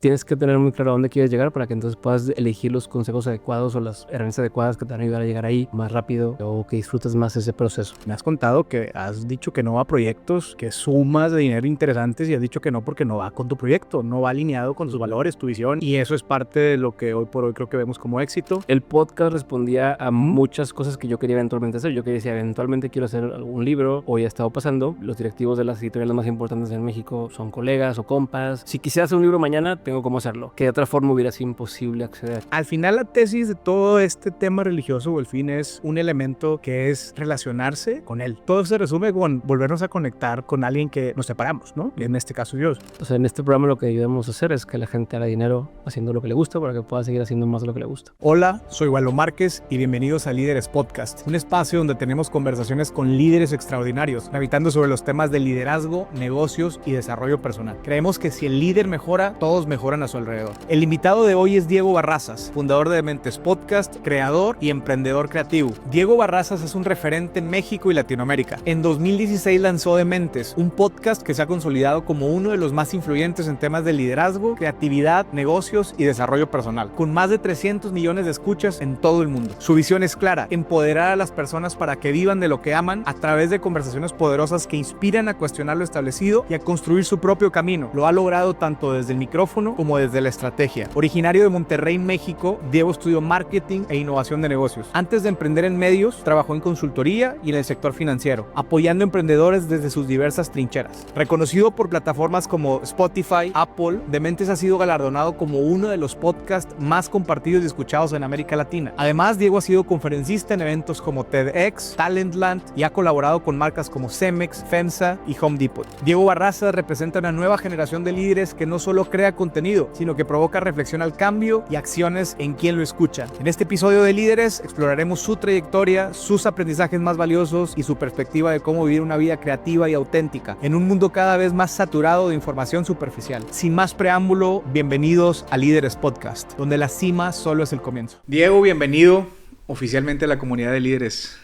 tienes que tener muy claro a dónde quieres llegar para que entonces puedas elegir los consejos adecuados o las herramientas adecuadas que te van a ayudar a llegar ahí más rápido o que disfrutes más ese proceso. Me has contado que has dicho que no va a proyectos, que sumas de dinero interesantes y has dicho que no porque no va con tu proyecto, no va alineado con tus valores, tu visión, y eso es parte de lo que hoy por hoy creo que vemos como éxito. El podcast respondía a muchas cosas que yo quería eventualmente hacer. Yo quería decir, eventualmente quiero hacer algún libro. Hoy ha estado pasando. Los directivos de las editoriales más importantes en México son colegas o compas. Si quisiera hacer un libro mañana, tengo cómo hacerlo. Que de otra forma hubiera sido imposible acceder. Al final la tesis de todo este tema religioso o el fin es un elemento que es relacionarse con él. Todo se resume con volvernos a conectar con alguien que nos separamos, ¿no? En este caso Dios. Entonces en este programa lo que ayudamos a hacer es que la gente haga dinero haciendo lo que le gusta para que pueda seguir haciendo más de lo que le gusta. Hola, soy Waldo Márquez y bienvenidos a Líderes Podcast, un espacio donde tenemos conversaciones con líderes extraordinarios, gravitando sobre los temas de liderazgo, negocios y desarrollo personal. Creemos que si el líder mejora, todos mejoran a su alrededor. El invitado de hoy es Diego Barrazas, fundador de Dementes Podcast, creador y emprendedor creativo. Diego Barrazas es un referente en México y Latinoamérica. En 2016 lanzó Dementes, un podcast que se ha consolidado como uno de los más influyentes en temas de liderazgo, creatividad, negocios y desarrollo personal, con más de 300 millones de escuchas en todo el mundo. Su visión es clara: empoderar a las personas para que vivan de lo que aman a través de conversaciones poderosas que inspiran a cuestionar lo establecido y a construir su propio camino. Lo ha logrado tanto desde el micrófono como desde la estrategia. Originario de Monterrey, México, Diego estudió marketing e innovación de negocios. Antes de emprender en medios, trabajó en consultoría y en el sector financiero, apoyando emprendedores desde sus diversas trincheras. Reconocido por plataformas como Spotify, Apple, Dementes ha sido galardonado como uno de los podcasts más compartidos y escuchados en América Latina. Además, Diego ha sido conferencista en eventos como TEDx, Talentland y ha colaborado con marcas como Cemex, FEMSA y Home Depot. Diego Barrazas representa una nueva generación de líderes que no solo crea contenido, sino que provoca reflexión al cambio y acciones en quien lo escucha. En este episodio de Líderes exploraremos su trayectoria, sus aprendizajes más valiosos y su perspectiva de cómo vivir una vida creativa y auténtica en un mundo cada vez más saturado de información superficial. Sin más preámbulo, bienvenidos a Líderes Podcast, donde la cima solo es el comienzo. Diego, bienvenido oficialmente a la comunidad de líderes.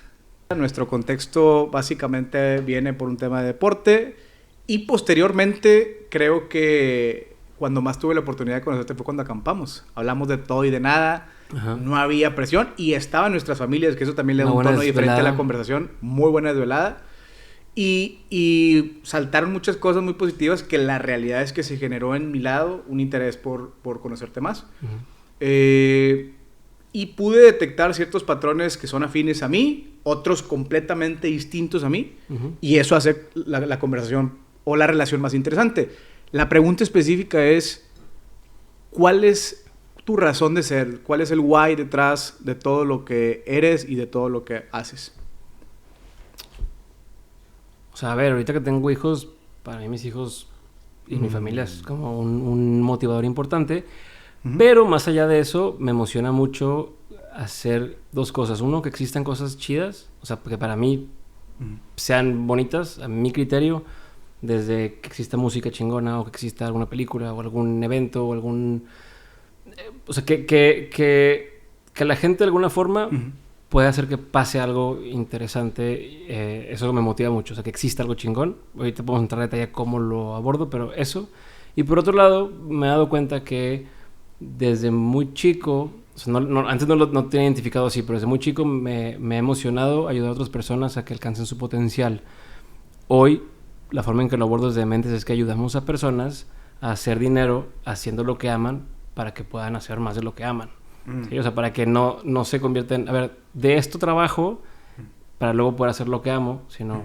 Nuestro contexto básicamente viene por un tema de deporte y posteriormente creo que cuando más tuve la oportunidad de conocerte fue cuando acampamos. Hablamos de todo y de nada. Ajá. No había presión y estaban nuestras familias, que eso también le da un tono diferente a la conversación. Muy buena desvelada. Y saltaron muchas cosas muy positivas que la realidad es que se generó en mi lado un interés por conocerte más. Y pude detectar ciertos patrones que son afines a mí, otros completamente distintos a mí, y eso hace la conversación o la relación más interesante. La pregunta específica es, ¿cuál es tu razón de ser? ¿Cuál es el why detrás de todo lo que eres y de todo lo que haces? O sea, a ver, ahorita que tengo hijos, para mí mis hijos y mi familia es como un motivador importante. Pero más allá de eso, me emociona mucho hacer dos cosas. Uno, que existan cosas chidas, o sea, que para mí sean bonitas, a mi criterio, desde que exista música chingona o que exista alguna película o algún evento o algún... o sea, que la gente de alguna forma pueda hacer que pase algo interesante. Eso me motiva mucho, o sea, que exista algo chingón. Ahorita podemos entrar en detalle cómo lo abordo, pero eso. Y por otro lado, me he dado cuenta que desde muy chico, o sea, antes no tenía identificado así, pero desde muy chico me ha emocionado ayudar a otras personas a que alcancen su potencial. Hoy, la forma en que lo abordo desde Dementes es que ayudamos a personas a hacer dinero haciendo lo que aman para que puedan hacer más de lo que aman. ¿Sí? O sea, para que no se convierten... A ver, de esto trabajo para luego poder hacer lo que amo, sino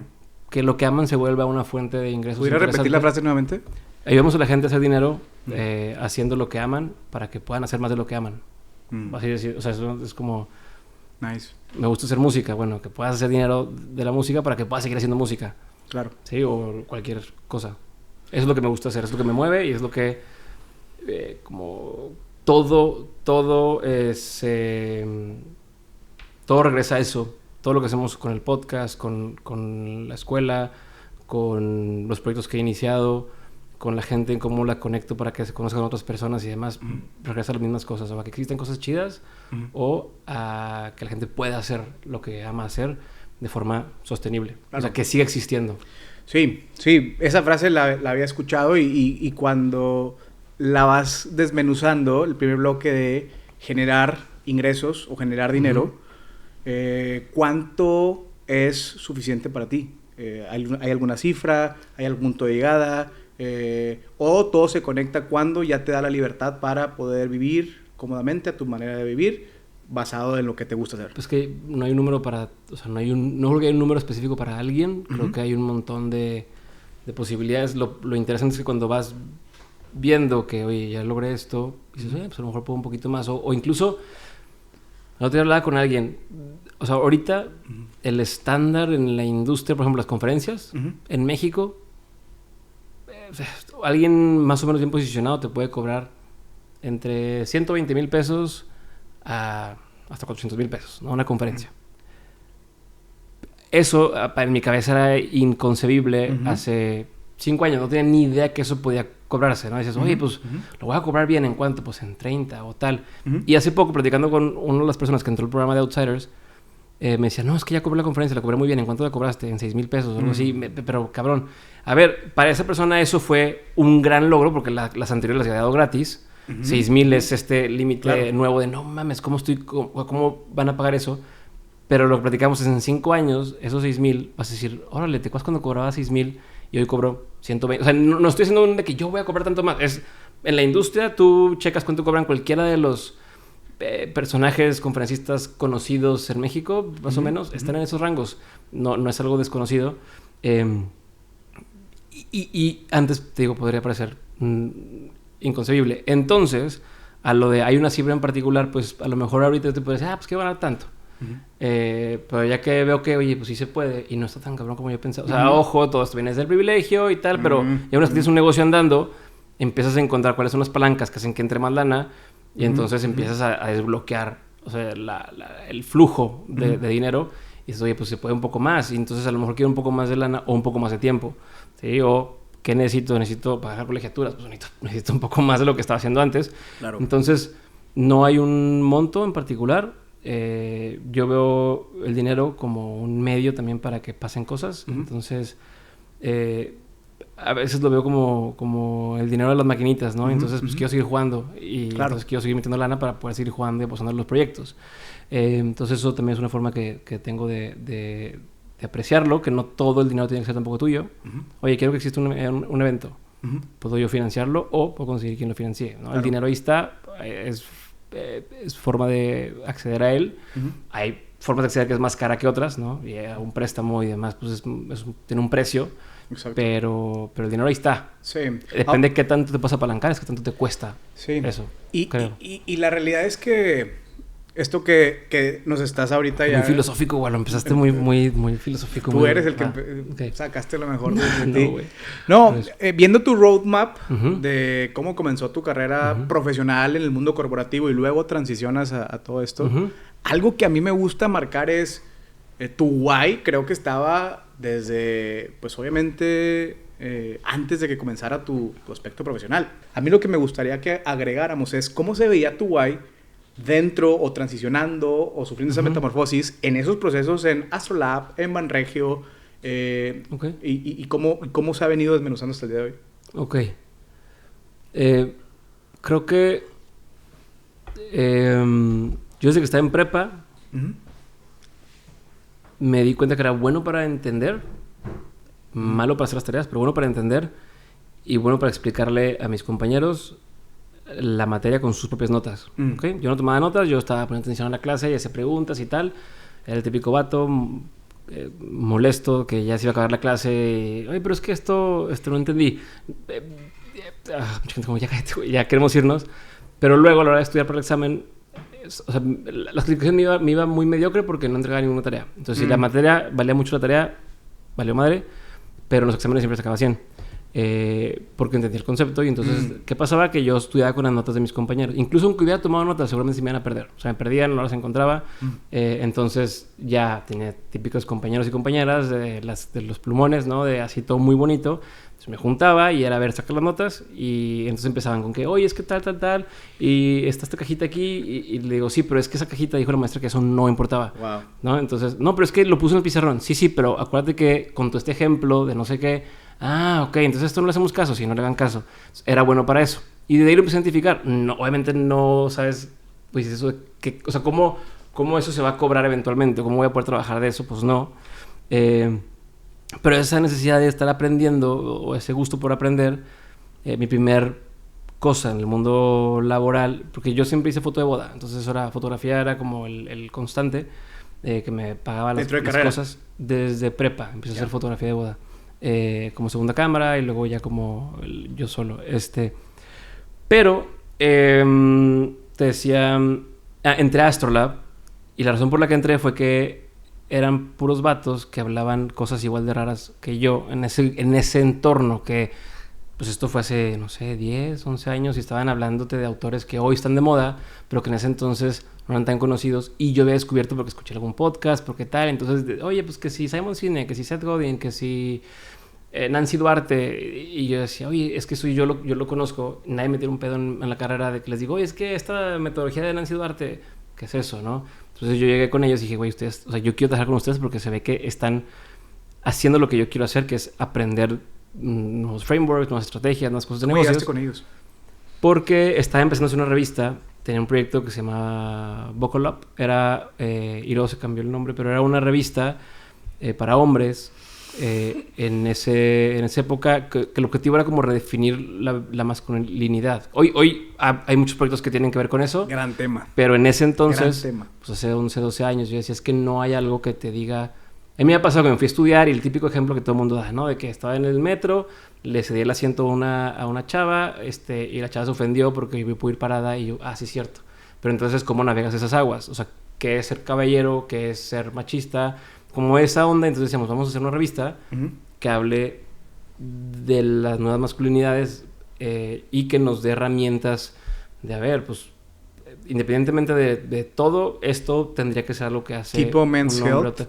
que lo que aman se vuelva una fuente de ingresos. ¿Pudiera repetir la frase nuevamente? Ayudamos a la gente a hacer dinero haciendo lo que aman para que puedan hacer más de lo que aman. Así decir, o sea, eso es como... Nice. Me gusta hacer música. Bueno, que puedas hacer dinero de la música para que puedas seguir haciendo música. Claro. Sí, o cualquier cosa. Eso es lo que me gusta hacer, es lo que me mueve y es lo que... como todo es... todo regresa a eso. Todo lo que hacemos con el podcast, con la escuela, con los proyectos que he iniciado, con la gente, en cómo la conecto para que se conozcan otras personas y demás, regresa a las mismas cosas, o a que existen cosas chidas o a que la gente pueda hacer lo que ama hacer de forma sostenible. Claro. O sea, que siga existiendo. Sí, esa frase la había escuchado y cuando la vas desmenuzando, el primer bloque de generar ingresos o generar dinero, ¿cuánto es suficiente para ti? ¿Hay alguna cifra? ¿Hay algún punto de llegada? ¿O todo se conecta cuando ya te da la libertad para poder vivir cómodamente a tu manera de vivir, basado en lo que te gusta hacer? Pues que no hay un número para... O sea, no creo que hay un número específico para alguien. Creo que hay un montón de posibilidades. Lo interesante es que cuando vas viendo que, oye, ya logré esto, dices, pues a lo mejor puedo un poquito más. O incluso, el otro día hablaba con alguien. O sea, ahorita el estándar en la industria, por ejemplo, las conferencias, en México, alguien más o menos bien posicionado te puede cobrar entre 120,000 pesos a hasta 400,000 pesos, ¿no? Una conferencia. Eso en mi cabeza era inconcebible hace 5 años. No tenía ni idea que eso podía cobrarse, ¿no? Dices, oye, pues lo voy a cobrar bien, ¿en cuánto? Pues en 30 o tal. Y hace poco, platicando con una de las personas que entró al programa de Outsiders, me decía, no, es que ya cobré la conferencia, la cobré muy bien. ¿En cuánto la cobraste? En 6,000 pesos o algo así. Pero, cabrón, a ver, para esa persona eso fue un gran logro porque las anteriores las había dado gratis. 6,000 es este límite nuevo de, no mames, ¿cómo van a pagar eso? Pero lo que platicamos es en 5 años, esos 6,000, vas a decir, órale, ¿te acuerdas cuando cobraba 6,000 y hoy cobro 120? O sea, no estoy diciendo de que yo voy a cobrar tanto más. Es, en la industria tú checas cuánto cobran cualquiera de los personajes, conferencistas conocidos en México, más o menos, están en esos rangos. No es algo desconocido. Y antes, te digo, podría parecer inconcebible. Entonces, a lo de hay una cifra en particular, pues a lo mejor ahorita te puedes decir, pues ¿qué van a dar tanto? Pero ya que veo que, oye, pues sí se puede y no está tan cabrón como yo pensaba. O sea, ojo, todo esto viene desde el privilegio y tal, pero ya una vez que tienes un negocio andando, empiezas a encontrar cuáles son las palancas que hacen que entre más lana y entonces empiezas a desbloquear, o sea, el flujo de dinero y dices, oye, pues se puede un poco más y entonces a lo mejor quiero un poco más de lana o un poco más de tiempo, ¿sí? O ¿qué necesito? Necesito pagar colegiaturas, pues necesito un poco más de lo que estaba haciendo antes. Claro. Entonces, no hay un monto en particular. Yo veo el dinero como un medio también para que pasen cosas. Entonces, a veces lo veo como el dinero de las maquinitas, ¿no? Entonces, pues quiero seguir jugando y entonces quiero seguir metiendo lana para poder seguir jugando y apostando en los proyectos. Entonces, eso también es una forma que tengo de apreciarlo, que no todo el dinero tiene que ser tampoco tuyo. Oye, quiero que exista un evento. ¿Puedo yo financiarlo o puedo conseguir quien lo financie? ¿No? Claro. El dinero ahí está, es forma de acceder a él. Hay formas de acceder que es más cara que otras, ¿no? Y un préstamo y demás, pues tiene un precio. Exacto. Pero el dinero ahí está. Sí. Depende de qué tanto te puedes apalancar, es qué tanto te cuesta eso. Y la realidad es que esto que nos estás ahorita ya... Muy filosófico, güey. Lo empezaste muy filosófico. Tú eres el que sacaste lo mejor de ti. No, viendo tu roadmap de cómo comenzó tu carrera profesional en el mundo corporativo y luego transicionas a todo esto, algo que a mí me gusta marcar es tu why. Creo que estaba desde, pues obviamente, antes de que comenzara tu aspecto profesional. A mí lo que me gustaría que agregáramos es cómo se veía tu why dentro o transicionando o sufriendo esa metamorfosis en esos procesos en Astrolab, en Banregio, y cómo se ha venido desmenuzando hasta el día de hoy. Ok. Creo que yo desde que estaba en prepa me di cuenta que era bueno para entender, malo para hacer las tareas, pero bueno para entender y bueno para explicarle a mis compañeros la materia con sus propias notas. ¿Okay? Yo no tomaba notas, yo estaba poniendo atención a la clase y hacía preguntas y tal. Era el típico vato molesto que ya se iba a acabar la clase y, oye, pero es que esto no entendí. Mucha gente como, ya cállate, güey, ya queremos irnos. Pero luego a la hora de estudiar para el examen, o sea, la calificación me iba muy mediocre porque no entregaba ninguna tarea. Entonces, si la materia valía mucho la tarea, valió madre, pero en los exámenes siempre sacaba 100. Porque entendí el concepto y entonces, ¿qué pasaba? Que yo estudiaba con las notas de mis compañeros. Incluso aunque hubiera tomado notas, seguramente se me iban a perder. O sea, me perdían, no las encontraba. Entonces, ya tenía típicos compañeros y compañeras de los plumones, ¿no? De así todo muy bonito. Entonces me juntaba y era a ver, sacar las notas y entonces empezaban con que, oye, es que tal, y está esta cajita aquí y le digo, sí, pero es que esa cajita dijo la maestra que eso no importaba. Wow. ¿No? Entonces, no, pero es que lo puso en el pizarrón. Sí, pero acuérdate que contó este ejemplo de no sé qué. Ah, ok, entonces esto no le hacemos caso, si no le hagan caso. Era bueno para eso. Y de ahí lo empecé a identificar. No, obviamente no sabes, pues eso, o sea, cómo eso se va a cobrar eventualmente, cómo voy a poder trabajar de eso, pues no. Pero esa necesidad de estar aprendiendo, o ese gusto por aprender, mi primer cosa en el mundo laboral, porque yo siempre hice foto de boda, entonces fotografía era como el constante que me pagaba las cosas desde prepa. Empecé a hacer fotografía de boda como segunda cámara y luego ya como yo solo. Pero te decía, entré a Astrolab y la razón por la que entré fue que eran puros vatos que hablaban cosas igual de raras que yo en ese entorno que, pues esto fue hace, no sé, 10, 11 años y estaban hablándote de autores que hoy están de moda, pero que en ese entonces no eran tan conocidos y yo había descubierto porque escuché algún podcast, porque tal, entonces, oye, pues que si Simon Sinek, que si Seth Godin, que si Nancy Duarte, y yo decía, oye, es que yo lo conozco, nadie me tira un pedo en la carrera de que les digo, oye, es que esta metodología de Nancy Duarte, ¿qué es eso, no? Entonces yo llegué con ellos y dije, güey, ustedes, o sea, yo quiero trabajar con ustedes porque se ve que están haciendo lo que yo quiero hacer, que es aprender nuevos frameworks, nuevas estrategias, nuevas cosas de negocios. ¿Cómo llegaste con ellos? Porque estaba empezando a hacer una revista, tenía un proyecto que se llamaba Buckle Up, y luego se cambió el nombre, pero era una revista para hombres en esa época que el objetivo era como redefinir la masculinidad. Hoy hay muchos proyectos que tienen que ver con eso. Gran tema. Pero en ese entonces, pues hace 11, 12 años, yo decía, es que no hay algo que te diga... A mí me ha pasado que me fui a estudiar y el típico ejemplo que todo el mundo da, ¿no? De que estaba en el metro, le cedí el asiento a una chava, y la chava se ofendió porque yo pude ir parada y yo, sí, es cierto. Pero entonces, ¿cómo navegas esas aguas? O sea, ¿qué es ser caballero? ¿Qué es ser machista? Como esa onda, entonces decíamos, vamos a hacer una revista que hable de las nuevas masculinidades y que nos dé herramientas de, a ver, pues, independientemente de todo, esto tendría que ser algo que hace... ¿Tipo Men's Health?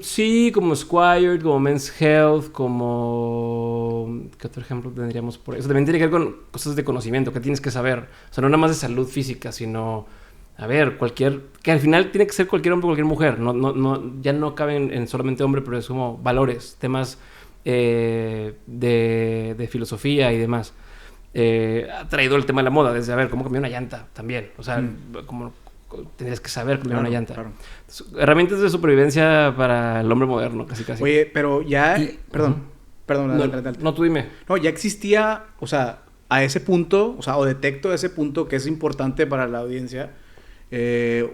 Sí, como Squire, como Men's Health, como... ¿Qué otro ejemplo tendríamos por eso? También tiene que ver con cosas de conocimiento, que tienes que saber. O sea, no nada más de salud física, sino... A ver, que al final tiene que ser cualquier hombre o cualquier mujer. Ya no caben en solamente hombre, pero es como valores, temas de filosofía y demás. Ha traído el tema de la moda, desde, a ver, cómo cambiar una llanta también. O sea, como tendrías que saber cambiar una llanta. Claro. Herramientas de supervivencia para el hombre moderno, casi. Oye, pero ya... Perdón, dale. No, tú dime. No, ya existía, o sea, a ese punto, o sea, o detecto ese punto que es importante para la audiencia...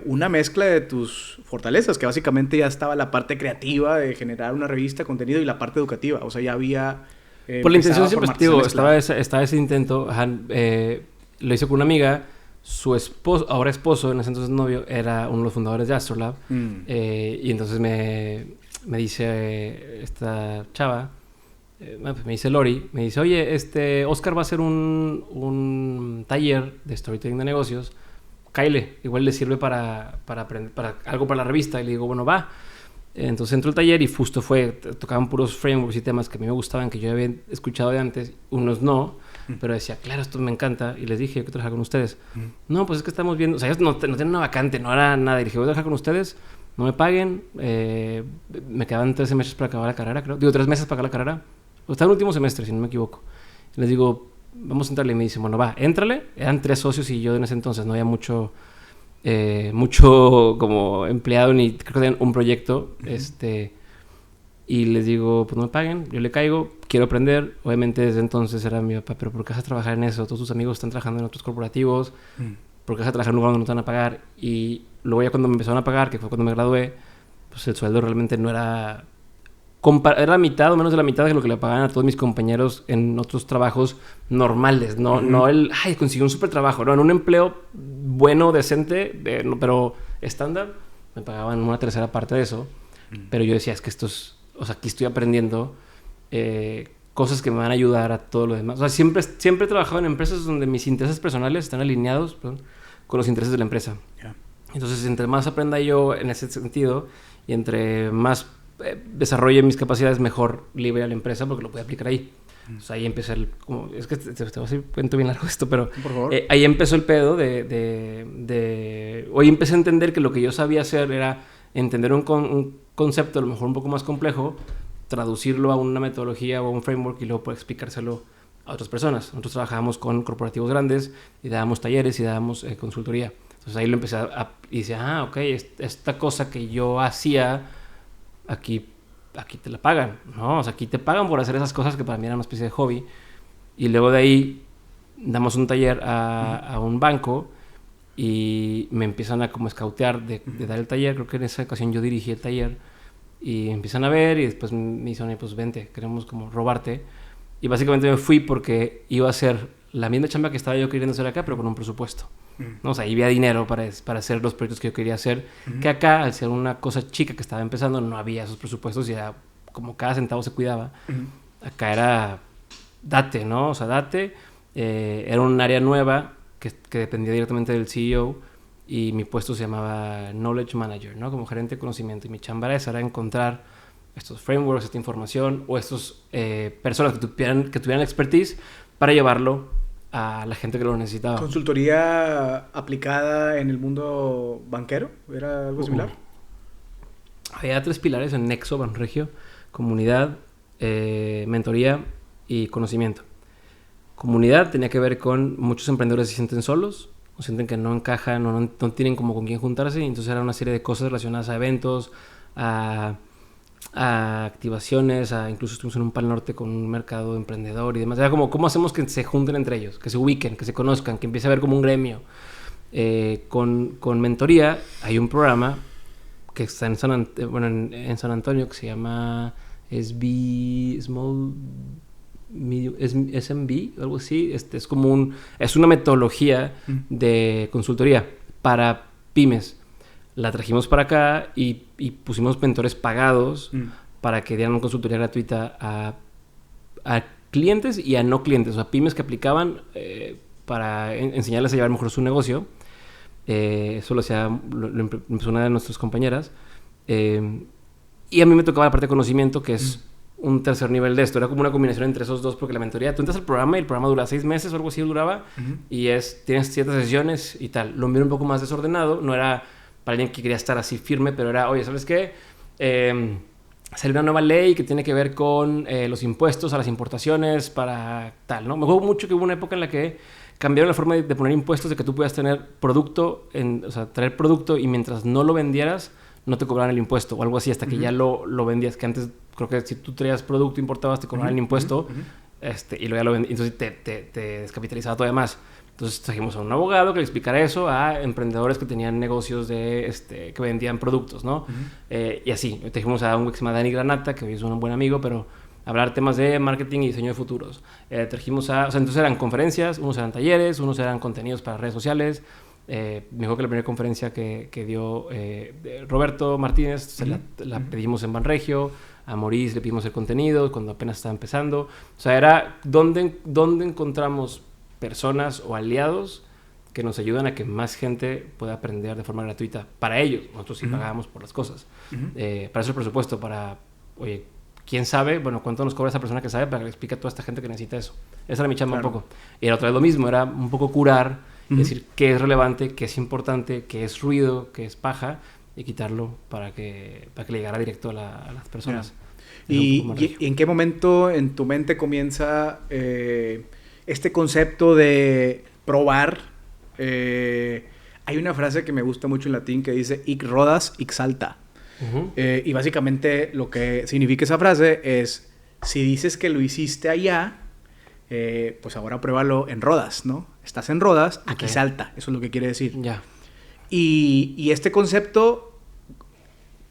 una mezcla de tus fortalezas, que básicamente ya estaba la parte creativa de generar una revista, contenido, y la parte educativa. O sea, ya había... por la intención siempre, digo, estaba ese intento. Lo hice con una amiga. Su esposo, ahora esposo, en ese entonces novio, era uno de los fundadores de Astrolab. Y entonces me dice esta chava, me dice Lori, me dice, oye, Oscar va a hacer un taller de storytelling de negocios. Cáele, igual le sirve para aprender, para algo para la revista. Y le digo, bueno, va. Entonces entró al taller y justo tocaban puros frameworks y temas que a mí me gustaban, que yo había escuchado de antes, unos no, pero decía, claro, esto me encanta. Y les dije, yo quiero trabajar con ustedes. No, pues es que estamos viendo, o sea, ellos no tienen una vacante, no era nada. Y dije, voy a trabajar con ustedes, no me paguen. Me quedaban 13 meses para acabar la carrera, creo. Digo, 3 meses para acabar la carrera. O estaba en el último semestre, si no me equivoco. Y les digo, vamos a entrarle. Y me dicen, bueno, va, éntrale. Eran 3 socios y yo en ese entonces no había mucho como empleado, ni creo que tenían un proyecto. Y les digo, pues no me paguen, yo le caigo, quiero aprender. Obviamente desde entonces era mi papá, pero ¿por qué vas a trabajar en eso? Todos tus amigos están trabajando en otros corporativos. ¿Por qué vas a trabajar en un lugar donde no te van a pagar? Y luego ya cuando me empezaron a pagar, que fue cuando me gradué, pues el sueldo realmente no era... Era la mitad o menos de la mitad de lo que le pagaban a todos mis compañeros en otros trabajos normales. No consiguió un súper trabajo. No, en un empleo bueno, decente, pero estándar, me pagaban una tercera parte de eso. Pero yo decía, es que aquí estoy aprendiendo cosas que me van a ayudar a todo lo demás. O sea, siempre he trabajado en empresas donde mis intereses personales están alineados con los intereses de la empresa. Yeah. Entonces, entre más aprenda yo en ese sentido y entre más desarrolle mis capacidades, mejor libre a la empresa porque lo puedo aplicar ahí. O sea, ahí empecé es que te voy a hacer cuento bien largo esto, pero por favor. Ahí empezó el pedo hoy empecé a entender que lo que yo sabía hacer era entender un concepto a lo mejor un poco más complejo, traducirlo a una metodología o a un framework y luego poder explicárselo a otras personas. Nosotros trabajábamos con corporativos grandes y dábamos talleres y dábamos consultoría. Entonces ahí lo empecé y decía, ok, esta cosa que yo hacía, aquí te la pagan, ¿no? O sea, aquí te pagan por hacer esas cosas que para mí eran una especie de hobby. Y luego de ahí damos un taller a un banco y me empiezan a como escautear de dar el taller. Creo que en esa ocasión yo dirigí el taller y empiezan a ver y después me dicen, pues vente, queremos como robarte. Y básicamente me fui porque iba a hacer la misma chamba que estaba yo queriendo hacer acá, pero con un presupuesto. ¿No? O sea, ahí había dinero para hacer los proyectos que yo quería hacer, que acá, al ser una cosa chica que estaba empezando, no había esos presupuestos y era como cada centavo se cuidaba. Acá era date, ¿no? O sea, date. Era un área nueva que dependía directamente del CEO y mi puesto se llamaba Knowledge Manager, ¿no? Como gerente de conocimiento. Y mi chamba era encontrar estos frameworks, esta información o estos personas que tuvieran expertise para llevarlo a la gente que lo necesitaba. ¿Consultoría aplicada en el mundo banquero? ¿Era algo similar? Había 3 pilares en Nexo, Banregio: comunidad, mentoría y conocimiento. Comunidad tenía que ver con muchos emprendedores que se sienten solos, o sienten que no encajan, no tienen como con quién juntarse, y entonces era una serie de cosas relacionadas a eventos, a activaciones, incluso estuvimos en un Pal Norte con un mercado emprendedor y demás. Era como, ¿cómo hacemos que se junten entre ellos? Que se ubiquen, que se conozcan, que empiece a haber como un gremio. Con mentoría hay un programa que está en San Antonio que se llama SMB, algo así. Es como es una metodología de consultoría para pymes. La trajimos para acá y pusimos mentores pagados para que dieran una consultoría gratuita a clientes y a no clientes, o sea, pymes que aplicaban para enseñarles a llevar mejor su negocio. Eso lo empezó una de nuestras compañeras. Y a mí me tocaba la parte de conocimiento, que es un tercer nivel de esto. Era como una combinación entre esos dos, porque la mentoría, tú entras al programa y el programa dura 6 meses o algo así duraba, y tienes ciertas sesiones y tal. Lo mío era un poco más desordenado, no era para alguien que quería estar así firme, pero era, oye, ¿sabes qué? Salió una nueva ley que tiene que ver con los impuestos a las importaciones para tal, ¿no? Me acuerdo mucho que hubo una época en la que cambiaron la forma de poner impuestos, de que tú puedas tener producto, o sea, traer producto y mientras no lo vendieras, no te cobraban el impuesto o algo así, hasta que ya lo vendías, que antes creo que si tú traías producto, importabas, te cobraban el impuesto, y luego ya lo vendías, entonces te descapitalizaba todavía más. Entonces trajimos a un abogado que le explicara eso a emprendedores que tenían negocios que vendían productos, ¿no? Y así, trajimos a un güey que se llama Dani Granata, que hoy es un buen amigo, pero hablar temas de marketing y diseño de futuros. Trajimos o sea, entonces eran conferencias, unos eran talleres, unos eran contenidos para redes sociales. Me dijo que la primera conferencia que dio Roberto Martínez la pedimos en Banregio. A Maurice le pedimos el contenido cuando apenas estaba empezando. O sea, era ¿dónde encontramos personas o aliados que nos ayudan a que más gente pueda aprender de forma gratuita para ellos? Nosotros sí pagábamos por las cosas. Para eso el presupuesto, oye, ¿quién sabe? Bueno, ¿cuánto nos cobra esa persona que sabe para que le explique a toda esta gente que necesita eso? Esa era mi chamba, claro. Un poco. Y era otra vez lo mismo, era un poco curar, decir qué es relevante, qué es importante, qué es ruido, qué es paja, y quitarlo para que le llegara directo a las personas. ¿Y en qué momento en tu mente comienza este concepto de probar? Hay una frase que me gusta mucho en latín que dice hic rodas, hic salta. Y básicamente lo que significa esa frase es, si dices que lo hiciste allá, pues ahora pruébalo en Rodas, ¿no? Estás en Rodas, aquí salta. Eso es lo que quiere decir. Ya. Y este concepto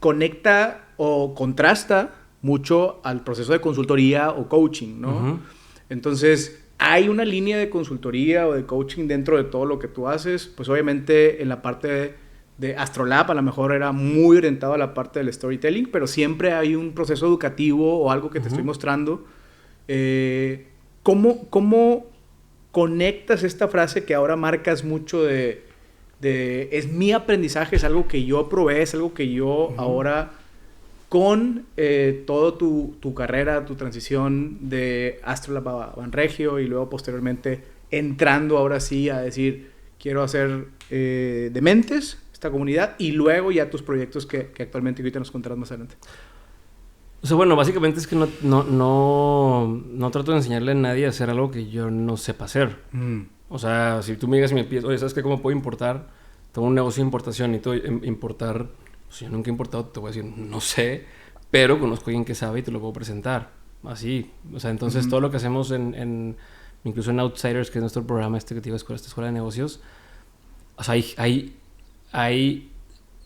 conecta o contrasta mucho al proceso de consultoría o coaching, ¿no? Entonces, hay una línea de consultoría o de coaching dentro de todo lo que tú haces. Pues obviamente en la parte de Astrolab a lo mejor era muy orientado a la parte del storytelling, pero siempre hay un proceso educativo o algo que te estoy mostrando. ¿Cómo conectas esta frase que ahora marcas mucho de es mi aprendizaje, es algo que yo probé, es algo que yo ahora con toda tu carrera, tu transición de Astrolab a Banregio y luego posteriormente entrando ahora sí a decir quiero hacer Dementes, esta comunidad, y luego ya tus proyectos que actualmente ahorita nos contarás más adelante? O sea, bueno, básicamente es que no trato de enseñarle a nadie a hacer algo que yo no sepa hacer. O sea, si tú me digas y me pides, oye, ¿sabes qué? ¿Cómo puedo importar? Tengo un negocio de importación y todo importar. O sea, yo nunca he importado, te voy a decir, no sé, pero conozco a alguien que sabe y te lo puedo presentar. Así. O sea, entonces todo lo que hacemos incluso en Outsiders, que es nuestro programa que te digo, esta escuela de negocios, o sea, hay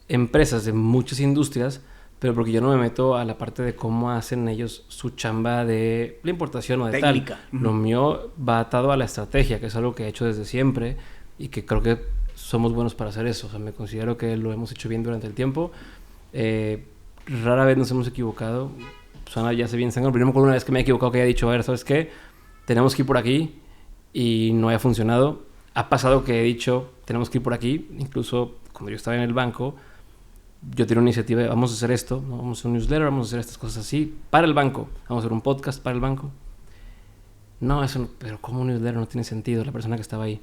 empresas de muchas industrias, pero porque yo no me meto a la parte de cómo hacen ellos su chamba de la importación o de técnica. Tal. Lo mío va atado a la estrategia, que es algo que he hecho desde siempre y que creo que somos buenos para hacer eso. O sea, me considero que lo hemos hecho bien durante el tiempo. Rara vez nos hemos equivocado. Suena ya se bien sangre. Pero yo me acuerdo una vez que me he equivocado, que haya dicho, a ver, ¿sabes qué? Tenemos que ir por aquí y no haya funcionado. Ha pasado que he dicho, tenemos que ir por aquí. Incluso cuando yo estaba en el banco, yo tenía una iniciativa de, vamos a hacer esto, ¿no? Vamos a hacer un newsletter, vamos a hacer estas cosas así para el banco. Vamos a hacer un podcast para el banco. No, eso no, pero como un newsletter no tiene sentido, la persona que estaba ahí.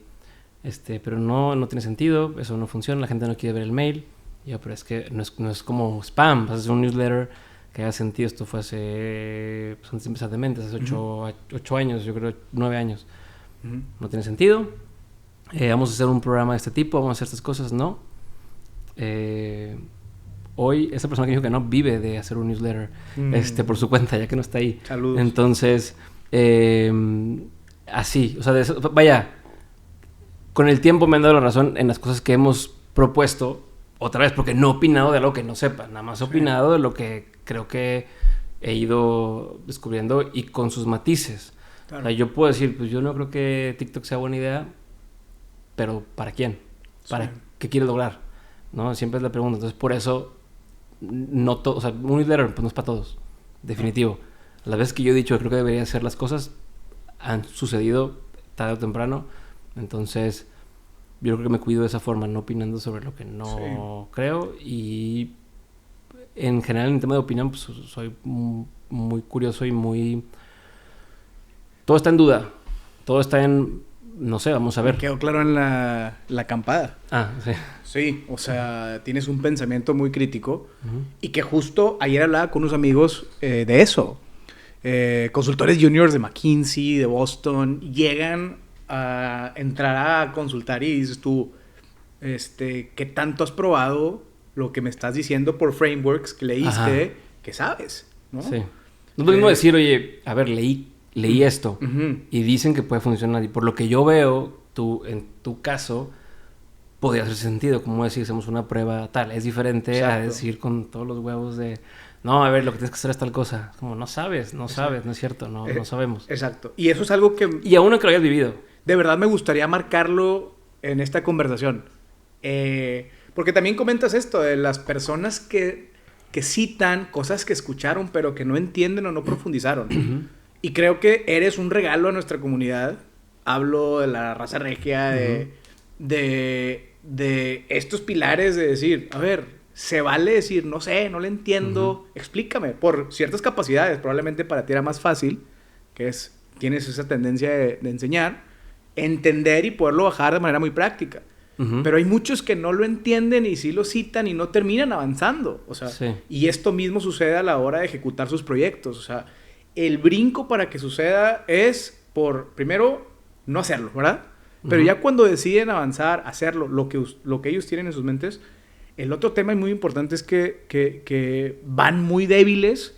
Pero no tiene sentido, eso no funciona, la gente no quiere ver el mail. Y yo, pero es que no es como spam, vas a hacer un newsletter que haga sentido. Esto fue hace, pues antes de empezar de mente, hace 8 años, yo creo 9 años. No tiene sentido. Vamos a hacer un programa de este tipo, vamos a hacer estas cosas, no. Hoy esa persona que dijo que no vive de hacer un newsletter por su cuenta, ya que no está ahí. Saludos. Entonces, así, o sea, vaya, con el tiempo me han dado la razón en las cosas que hemos propuesto, otra vez porque no he opinado de algo que no sepa, nada más he opinado de lo que creo que he ido descubriendo y con sus matices. Claro. O sea, yo puedo decir, pues yo no creo que TikTok sea buena idea, pero ¿para quién? ¿Para qué quieres lograr? ¿No? Siempre es la pregunta. Entonces, por eso, no todo, o sea, un newsletter pues no es para todos, definitivo. Las veces que yo he dicho que creo que debería hacer las cosas, han sucedido tarde o temprano. Entonces, yo creo que me cuido de esa forma, no opinando sobre lo que no creo. Y en general, en el tema de opinión, pues soy muy curioso y muy... Todo está en duda. Todo está en... No sé, vamos a ver. Me quedó claro en la acampada. Sí. Sí, o sea, tienes un pensamiento muy crítico y que justo ayer hablaba con unos amigos de eso. Consultores juniors de McKinsey, de Boston, llegan a entrar a consultar y dices tú, ¿qué tanto has probado lo que me estás diciendo por frameworks que leíste que sabes? ¿No? Sí. No es lo mismo decir, oye, a ver, leí esto y dicen que puede funcionar y por lo que yo veo, en tu caso podría hacer sentido, como decir, hacemos una prueba tal, es diferente. Exacto. A decir con todos los huevos de no, a ver, lo que tienes que hacer es tal cosa, como no sabes, no es cierto, no sabemos. Exacto, y eso es algo que... Y aún no que lo hayas vivido. De verdad me gustaría marcarlo en esta conversación, porque también comentas esto de las personas que citan cosas que escucharon pero que no entienden o no profundizaron. Y creo que eres un regalo a nuestra comunidad. Hablo de la raza regia, de estos pilares de decir, a ver, se vale decir, no sé, no le entiendo, explícame, por ciertas capacidades, probablemente para ti era más fácil, que es, tienes esa tendencia de enseñar, entender y poderlo bajar de manera muy práctica. Pero hay muchos que no lo entienden y sí lo citan y no terminan avanzando, o sea, y esto mismo sucede a la hora de ejecutar sus proyectos, o sea, el brinco para que suceda es por, primero, no hacerlo, ¿verdad? Pero ya cuando deciden avanzar, hacerlo, lo que ellos tienen en sus mentes, el otro tema muy importante es que van muy débiles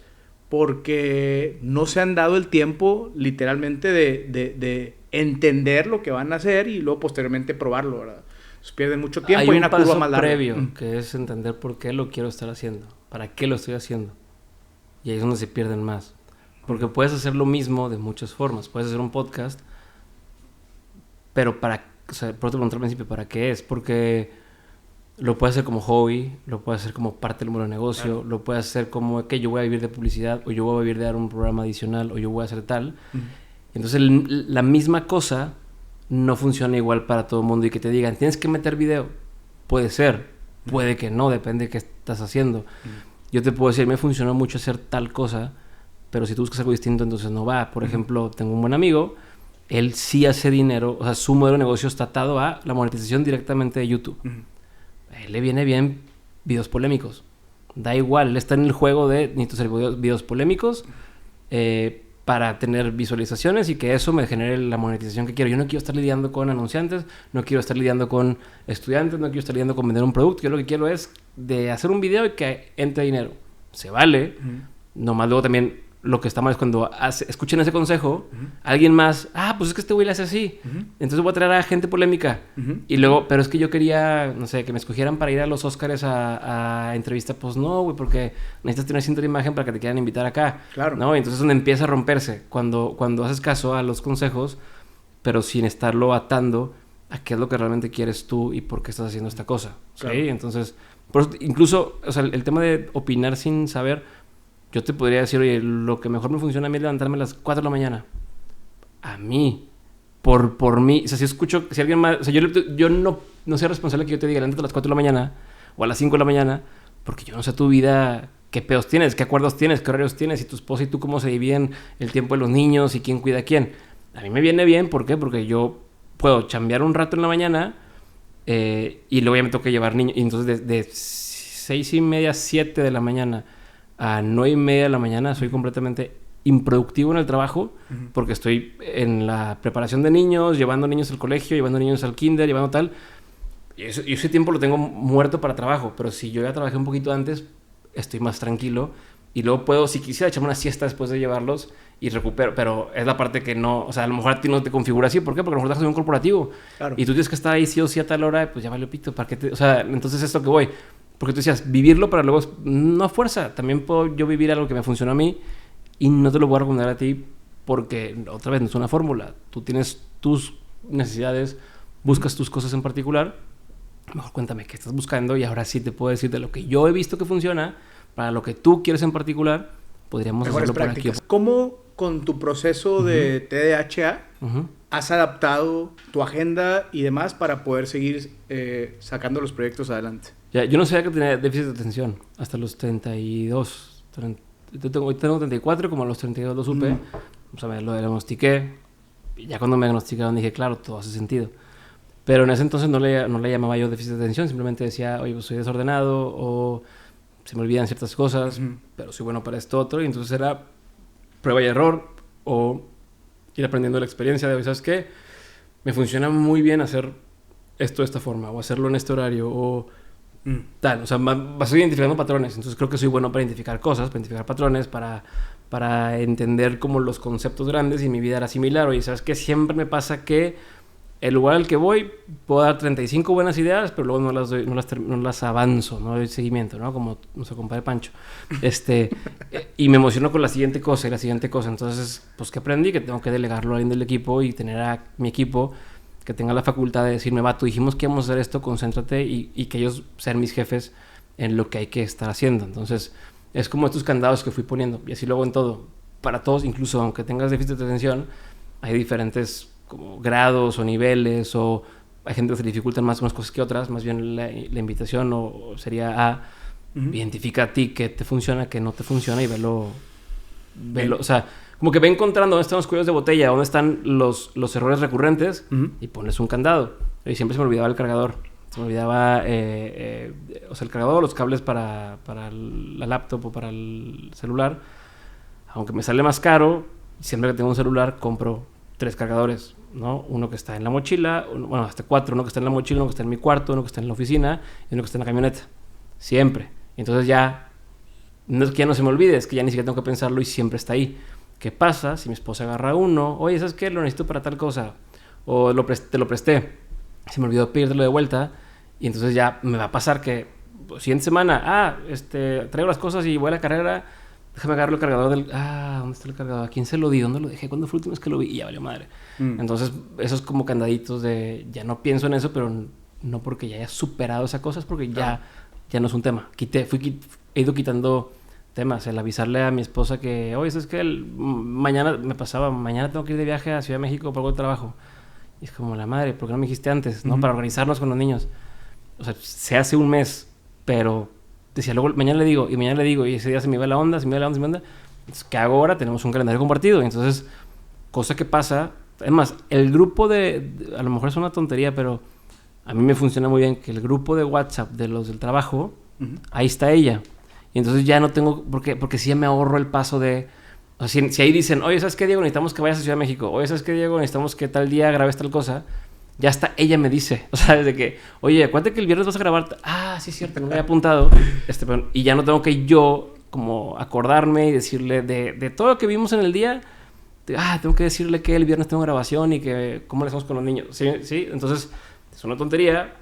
porque no se han dado el tiempo, literalmente, de entender lo que van a hacer y luego posteriormente probarlo, ¿verdad? Entonces pierden mucho tiempo. Hay un paso más previo, que es entender por qué lo quiero estar haciendo, para qué lo estoy haciendo. Y ahí es donde se pierden más. Porque puedes hacer lo mismo de muchas formas. Puedes hacer un podcast, pero por otro preguntar al principio, ¿para qué es? Porque lo puedes hacer como hobby, lo puedes hacer como parte del modelo de negocio, claro. Lo puedes hacer como que yo voy a vivir de publicidad, o yo voy a vivir de dar un programa adicional, o yo voy a hacer tal. Entonces, la misma cosa no funciona igual para todo el mundo. Y que te digan, tienes que meter video. Puede ser, puede que no, depende de qué estás haciendo. Yo te puedo decir, me funcionó mucho hacer tal cosa, pero si tú buscas algo distinto, entonces no va. Por ejemplo, tengo un buen amigo, él sí hace dinero, o sea, su modelo de negocio está atado a la monetización directamente de YouTube. A él le viene bien videos polémicos. Da igual, él está en el juego de necesito hacer videos polémicos para tener visualizaciones y que eso me genere la monetización que quiero. Yo no quiero estar lidiando con anunciantes, no quiero estar lidiando con estudiantes, no quiero estar lidiando con vender un producto. Yo lo que quiero es de hacer un video y que entre dinero. Se vale. Nomás luego también lo que está mal es cuando escuchen ese consejo, alguien más, pues es que este güey le hace así. Entonces voy a traer a gente polémica. Y luego, pero es que yo quería, no sé, que me escogieran para ir a los Óscares a entrevista. Pues no, güey, porque necesitas tener cinta de imagen para que te quieran invitar acá. Claro. ¿No? Y entonces es donde empieza a romperse. Cuando haces caso a los consejos, pero sin estarlo atando a qué es lo que realmente quieres tú y por qué estás haciendo esta cosa. Claro. ¿Sí? Entonces, por eso, incluso, o sea, el tema de opinar sin saber... Yo te podría decir, oye, lo que mejor me funciona a mí es levantarme a las 4 de la mañana. A mí. Por mí. O sea, si escucho... Si alguien más... O sea, yo no soy responsable que yo te diga, levántate a las 4 de la mañana o a las 5 de la mañana, porque yo no sé tu vida, qué pedos tienes, qué acuerdos tienes, qué horarios tienes, y tu esposa y tú cómo se dividen el tiempo de los niños y quién cuida a quién. A mí me viene bien, ¿por qué? Porque yo puedo chambear un rato en la mañana y luego ya me toca llevar niños. Y entonces de 6:30, 7 de la mañana... a 9:30 de la mañana soy completamente improductivo en el trabajo porque estoy en la preparación de niños, llevando niños al colegio, llevando niños al kinder, llevando tal. Y ese tiempo lo tengo muerto para trabajo, pero si yo ya trabajé un poquito antes, estoy más tranquilo y luego puedo, si quisiera, echarme una siesta después de llevarlos y recupero, pero es la parte que no, o sea, a lo mejor a ti no te configura así. ¿Por qué? Porque a lo mejor estás en un corporativo y tú tienes que estar ahí sí o sí a tal hora, pues ya vale pito, ¿para qué o sea, entonces esto que voy... Porque tú decías, vivirlo para luego... No a fuerza. También puedo yo vivir algo que me funciona a mí y no te lo voy a recomendar a ti porque, otra vez, no es una fórmula. Tú tienes tus necesidades, buscas tus cosas en particular. Mejor cuéntame qué estás buscando y ahora sí te puedo decir de lo que yo he visto que funciona, para lo que tú quieres en particular, podríamos mejores hacerlo prácticas. por aquí. ¿Cómo con tu proceso de TDAH has adaptado tu agenda y demás para poder seguir sacando los proyectos adelante? Ya, yo no sabía que tenía déficit de atención hasta los 32. Hoy tengo 34, como a los 32 lo supe. O sea, lo diagnostiqué. Y ya cuando me diagnosticaron dije, claro, todo hace sentido. Pero en ese entonces no le llamaba yo déficit de atención. Simplemente decía, oye, pues soy desordenado o se me olvidan ciertas cosas, pero soy bueno para esto otro. Y entonces era prueba y error o ir aprendiendo la experiencia de, ¿sabes qué? Me funciona muy bien hacer esto de esta forma o hacerlo en este horario o... tal, o sea, vas identificando patrones. Entonces creo que soy bueno para identificar cosas, para identificar patrones, para entender como los conceptos grandes y mi vida era similar. Oye, ¿sabes qué? Siempre me pasa que el lugar al que voy puedo dar 35 buenas ideas, pero luego no las avanzo, no doy seguimiento, ¿no? Como nuestro compadre Pancho. Y me emociono con la siguiente cosa y la siguiente cosa. Entonces, pues que aprendí que tengo que delegarlo a alguien del equipo y tener a mi equipo que tenga la facultad de decirme, vato, dijimos que íbamos a hacer esto, concéntrate y que ellos sean mis jefes en lo que hay que estar haciendo. Entonces, es como estos candados que fui poniendo y así luego en todo. Para todos, incluso aunque tengas déficit de atención, hay diferentes como grados o niveles o hay gente que se dificultan más unas cosas que otras. Más bien la invitación o sería a identifica a ti qué te funciona, qué no te funciona y velo, o sea, como que ve encontrando dónde están los cuellos de botella, dónde están los errores recurrentes y pones un candado. Y siempre se me olvidaba el cargador. Se me olvidaba, o sea, el cargador, los cables para la laptop o para el celular. Aunque me sale más caro, siempre que tengo un celular compro 3 cargadores, ¿no? Uno que está en la mochila, bueno, hasta 4. Uno que está en la mochila, uno que está en mi cuarto, uno que está en la oficina y uno que está en la camioneta. Siempre. Entonces ya, no es que ya no se me olvide, es que ya ni siquiera tengo que pensarlo y siempre está ahí. ¿Qué pasa si mi esposa agarra uno? Oye, ¿sabes qué? Lo necesito para tal cosa. O te lo presté. Se me olvidó pedírtelo de vuelta. Y entonces ya me va a pasar que siguiente semana, traigo las cosas y voy a la carrera. Déjame agarrar el cargador ¿dónde está el cargador? ¿A quién se lo di? ¿Dónde lo dejé? ¿Cuándo fue la última vez que lo vi? Y ya valió madre. Entonces, esos como candaditos de... Ya no pienso en eso, pero no porque ya haya superado esa cosa, es porque ya no es un tema. He ido quitando temas, el avisarle a mi esposa que, oye, es que mañana tengo que ir de viaje a Ciudad de México por algo de trabajo. Y es como, la madre, ¿por qué no me dijiste antes? ¿No? Para organizarnos con los niños. O sea, se hace un mes, pero decía, luego mañana le digo, y ese día se me va la onda. Entonces, ¿qué hago ahora? Tenemos un calendario compartido. Entonces, cosa que pasa, además, el grupo a lo mejor es una tontería, pero a mí me funciona muy bien que el grupo de WhatsApp de los del trabajo, ahí está ella. Y entonces ya no tengo... Porque sí me ahorro el paso de... O sea, si ahí dicen, oye, ¿sabes qué, Diego? Necesitamos que vayas a Ciudad de México. Oye, ¿sabes qué, Diego? Necesitamos que tal día grabes tal cosa. Ya hasta ella me dice, o sea, desde que, oye, acuérdate que el viernes vas a grabar. Ah, sí, es cierto, no me había apuntado. Y ya no tengo que yo como acordarme y decirle de todo lo que vimos en el día. Tengo que decirle que el viernes tengo grabación y que cómo le hacemos con los niños. Sí, sí, entonces es una tontería.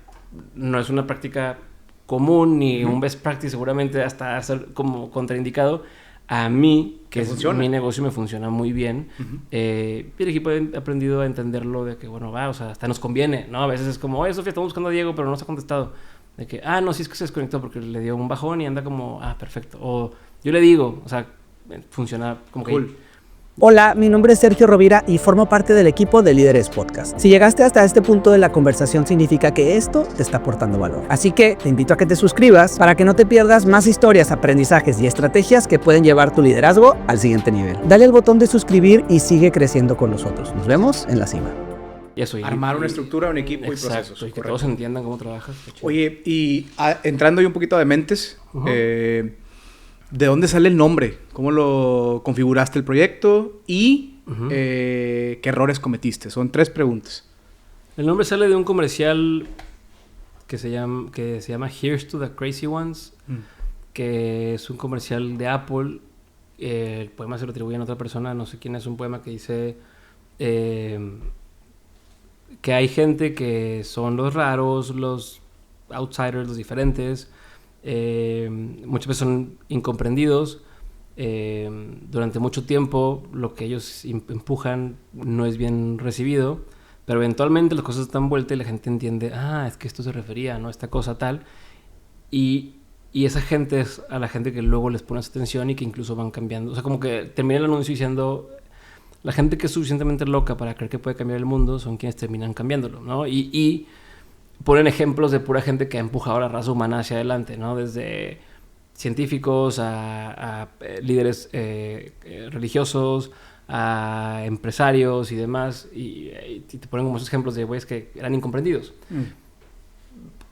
No es una práctica común ni un best practice, seguramente hasta ser como contraindicado. A mí, que es mi negocio, me funciona muy bien. Y el equipo ha aprendido a entenderlo de que, bueno, o sea, hasta nos conviene, ¿no? A veces es como, oye, Sofía, estamos buscando a Diego, pero no nos ha contestado. De que, no, sí, es que se desconectó porque le dio un bajón y anda como, perfecto. O yo le digo, o sea, funciona como cool. que... Hola, mi nombre es Sergio Rovira y formo parte del equipo de Líderes Podcast. Si llegaste hasta este punto de la conversación, significa que esto te está aportando valor. Así que te invito a que te suscribas para que no te pierdas más historias, aprendizajes y estrategias que pueden llevar tu liderazgo al siguiente nivel. Dale al botón de suscribir y sigue creciendo con nosotros. Nos vemos en la cima. Y eso, armar una estructura, un equipo exacto, y procesos. Y que todos entiendan cómo trabajas. Oye, y entrando yo un poquito de mentes, ¿de dónde sale el nombre? ¿Cómo lo configuraste el proyecto? Y ¿qué errores cometiste? Son 3 preguntas. El nombre sale de un comercial que se llama Here's to the Crazy Ones, que es un comercial de Apple. El poema se lo atribuye a otra persona, no sé quién es, un poema que dice que hay gente que son los raros, los outsiders, los diferentes. Muchas veces son incomprendidos. Durante mucho tiempo lo que ellos empujan no es bien recibido, pero eventualmente las cosas están vueltas y la gente entiende, es que esto se refería, ¿no? Esta cosa tal, y esa gente es a la gente que luego les pones atención y que incluso van cambiando. O sea, como que termina el anuncio diciendo, la gente que es suficientemente loca para creer que puede cambiar el mundo son quienes terminan cambiándolo, ¿no? Y ponen ejemplos de pura gente que ha empujado a la raza humana hacia adelante, ¿no? Desde científicos a líderes religiosos, a empresarios y demás. Y te ponen como esos ejemplos de güeyes que eran incomprendidos.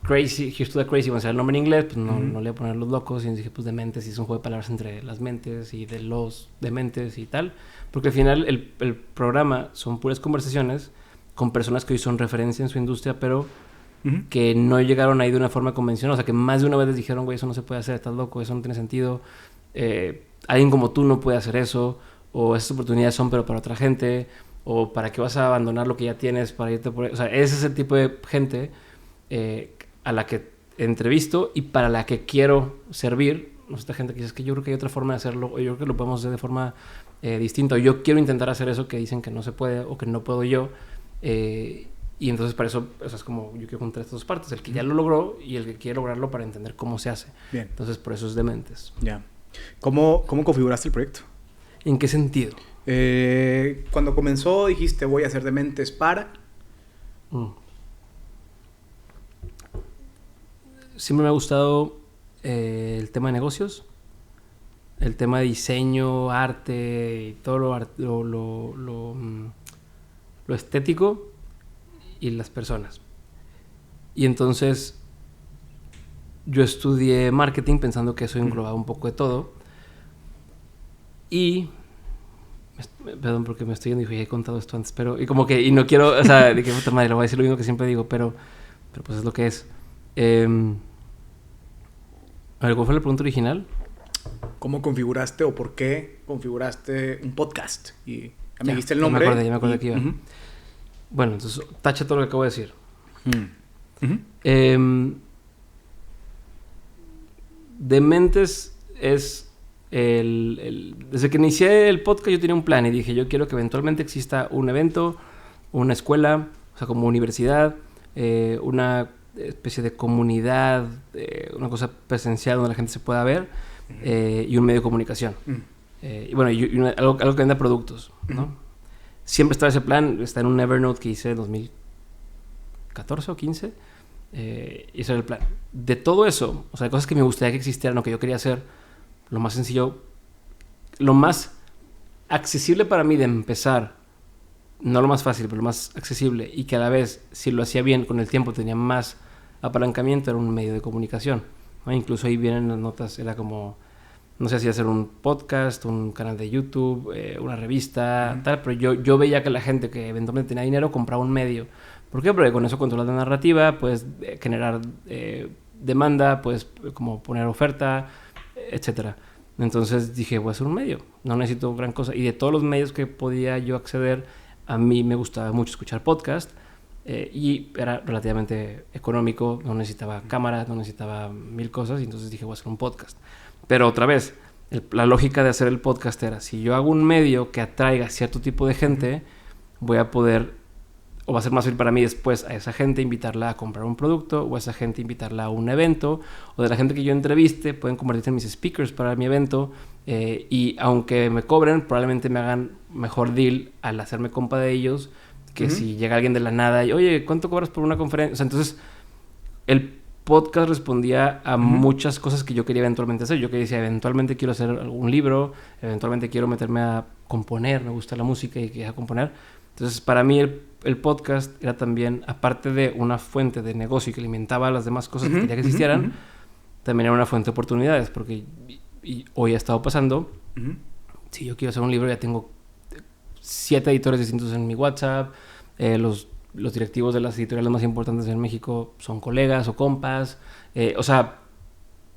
Crazy, Here's to the Crazy, bueno, sea el nombre en inglés, pues no le voy a poner los locos. Y dije, pues dementes, y es un juego de palabras entre las mentes y de los dementes y tal. Porque al final el programa son puras conversaciones con personas que hoy son referencia en su industria, pero que no llegaron ahí de una forma convencional. O sea, que más de una vez les dijeron, güey, eso no se puede hacer, estás loco, eso no tiene sentido. Alguien como tú no puede hacer eso. O esas oportunidades son pero para otra gente. O para qué vas a abandonar lo que ya tienes para irte por... O sea, ese es el tipo de gente a la que entrevisto y para la que quiero servir. No sé, esta gente que dice, es que yo creo que hay otra forma de hacerlo, o yo creo que lo podemos hacer de forma distinta, o yo quiero intentar hacer eso que dicen que no se puede o que no puedo yo. Y entonces para eso, o sea, es como yo quiero juntar estas dos partes, el que ya lo logró y el que quiere lograrlo para entender cómo se hace. Bien. Entonces por eso es Dementes. Ya. ¿Cómo configuraste el proyecto? ¿En qué sentido? Cuando comenzó dijiste voy a hacer Dementes para... Siempre me ha gustado el tema de negocios, el tema de diseño, arte y todo lo estético y las personas. Y entonces yo estudié marketing pensando que eso englobaba un poco de todo. Y perdón porque me estoy yendo y dije, he contado esto antes, pero y como que y no quiero, o sea, de que puta madre, lo voy a decir lo mismo que siempre digo, pero pues es lo que es. A ver, ¿cuál fue la pregunta original? ¿Cómo configuraste o por qué configuraste un podcast? Y me dijiste el nombre. Ya me acordé que iba. Bueno, entonces tacha todo lo que acabo de decir. Dementes es desde que inicié el podcast yo tenía un plan y dije, yo quiero que eventualmente exista un evento, una escuela, o sea, como universidad, una especie de comunidad, una cosa presencial donde la gente se pueda ver, y un medio de comunicación. Y bueno, algo que venda productos, ¿no? Siempre estaba ese plan, está en un Evernote que hice en 2014 o 15, y ese era el plan. De todo eso, o sea, de cosas que me gustaría que existieran o que yo quería hacer, lo más sencillo, lo más accesible para mí de empezar, no lo más fácil, pero lo más accesible, y que a la vez, si lo hacía bien con el tiempo, tenía más apalancamiento, era un medio de comunicación, ¿no? Incluso ahí vienen las notas, era como No sé si hacer un podcast, un canal de YouTube, una revista, tal, pero yo veía que la gente que eventualmente tenía dinero compraba un medio. ¿Por qué? Porque con eso controlas la narrativa, puedes generar demanda, puedes como poner oferta, etcétera. Entonces dije, voy a hacer un medio, no necesito gran cosa. Y de todos los medios que podía yo acceder, a mí me gustaba mucho escuchar podcast y era relativamente económico, no necesitaba cámaras, no necesitaba 1000 cosas, y entonces dije, voy a hacer un podcast. Pero otra vez, la lógica de hacer el podcast era, si yo hago un medio que atraiga cierto tipo de gente, voy a poder, o va a ser más fácil para mí después a esa gente invitarla a comprar un producto, o a esa gente invitarla a un evento, o de la gente que yo entreviste pueden convertirse en mis speakers para mi evento, y aunque me cobren, probablemente me hagan mejor deal al hacerme compa de ellos, que si llega alguien de la nada y, oye, ¿cuánto cobras por una conferencia? O sea, entonces el podcast respondía a muchas cosas que yo quería eventualmente hacer. Yo que decía, eventualmente quiero hacer algún libro, eventualmente quiero meterme a componer, me gusta la música y quiero componer. Entonces, para mí el podcast era también, aparte de una fuente de negocio que alimentaba las demás cosas que quería que existieran, también era una fuente de oportunidades, porque y hoy ha estado pasando. Si yo quiero hacer un libro, ya tengo 7 editores distintos en mi WhatsApp, los directivos de las editoriales más importantes en México son colegas o compas. O sea,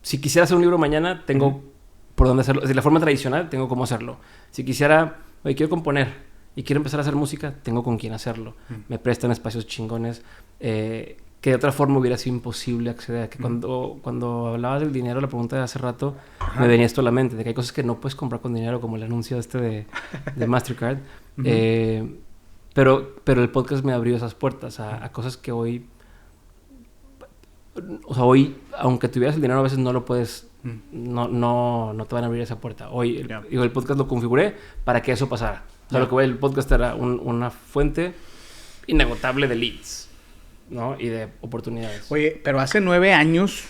si quisiera hacer un libro mañana, tengo por dónde hacerlo. De la forma tradicional, tengo cómo hacerlo. Si quisiera, oye, quiero componer y quiero empezar a hacer música, tengo con quién hacerlo. Me prestan espacios chingones que de otra forma hubiera sido imposible acceder. Que cuando hablabas del dinero, la pregunta de hace rato, me venía esto a la mente, de que hay cosas que no puedes comprar con dinero, como el anuncio de Mastercard. Pero el podcast me abrió esas puertas a cosas que hoy... O sea, hoy, aunque tuvieras el dinero, a veces no lo puedes... No te van a abrir esa puerta. Hoy, el podcast lo configuré para que eso pasara. O sea, lo que voy, el podcast era una fuente inagotable de leads, ¿no? Y de oportunidades. Oye, pero hace 9 años...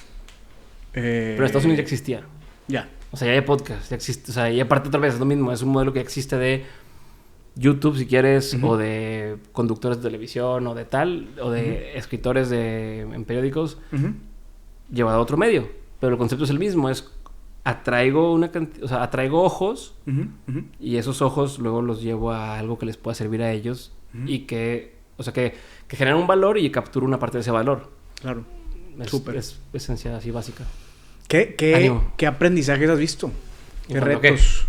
Pero en Estados Unidos ya existía. Ya. O sea, ya hay podcast, ya existe. O sea, y aparte otra vez es lo mismo. Es un modelo que existe de YouTube, si quieres, o de conductores de televisión, o de tal, o de escritores en periódicos, llevado a otro medio. Pero el concepto es el mismo, es atraigo ojos, y esos ojos luego los llevo a algo que les pueda servir a ellos, y que generan un valor y capturo una parte de ese valor. Claro. Súper. Es esencia así básica. ¿Qué aprendizajes has visto? ¿Qué retos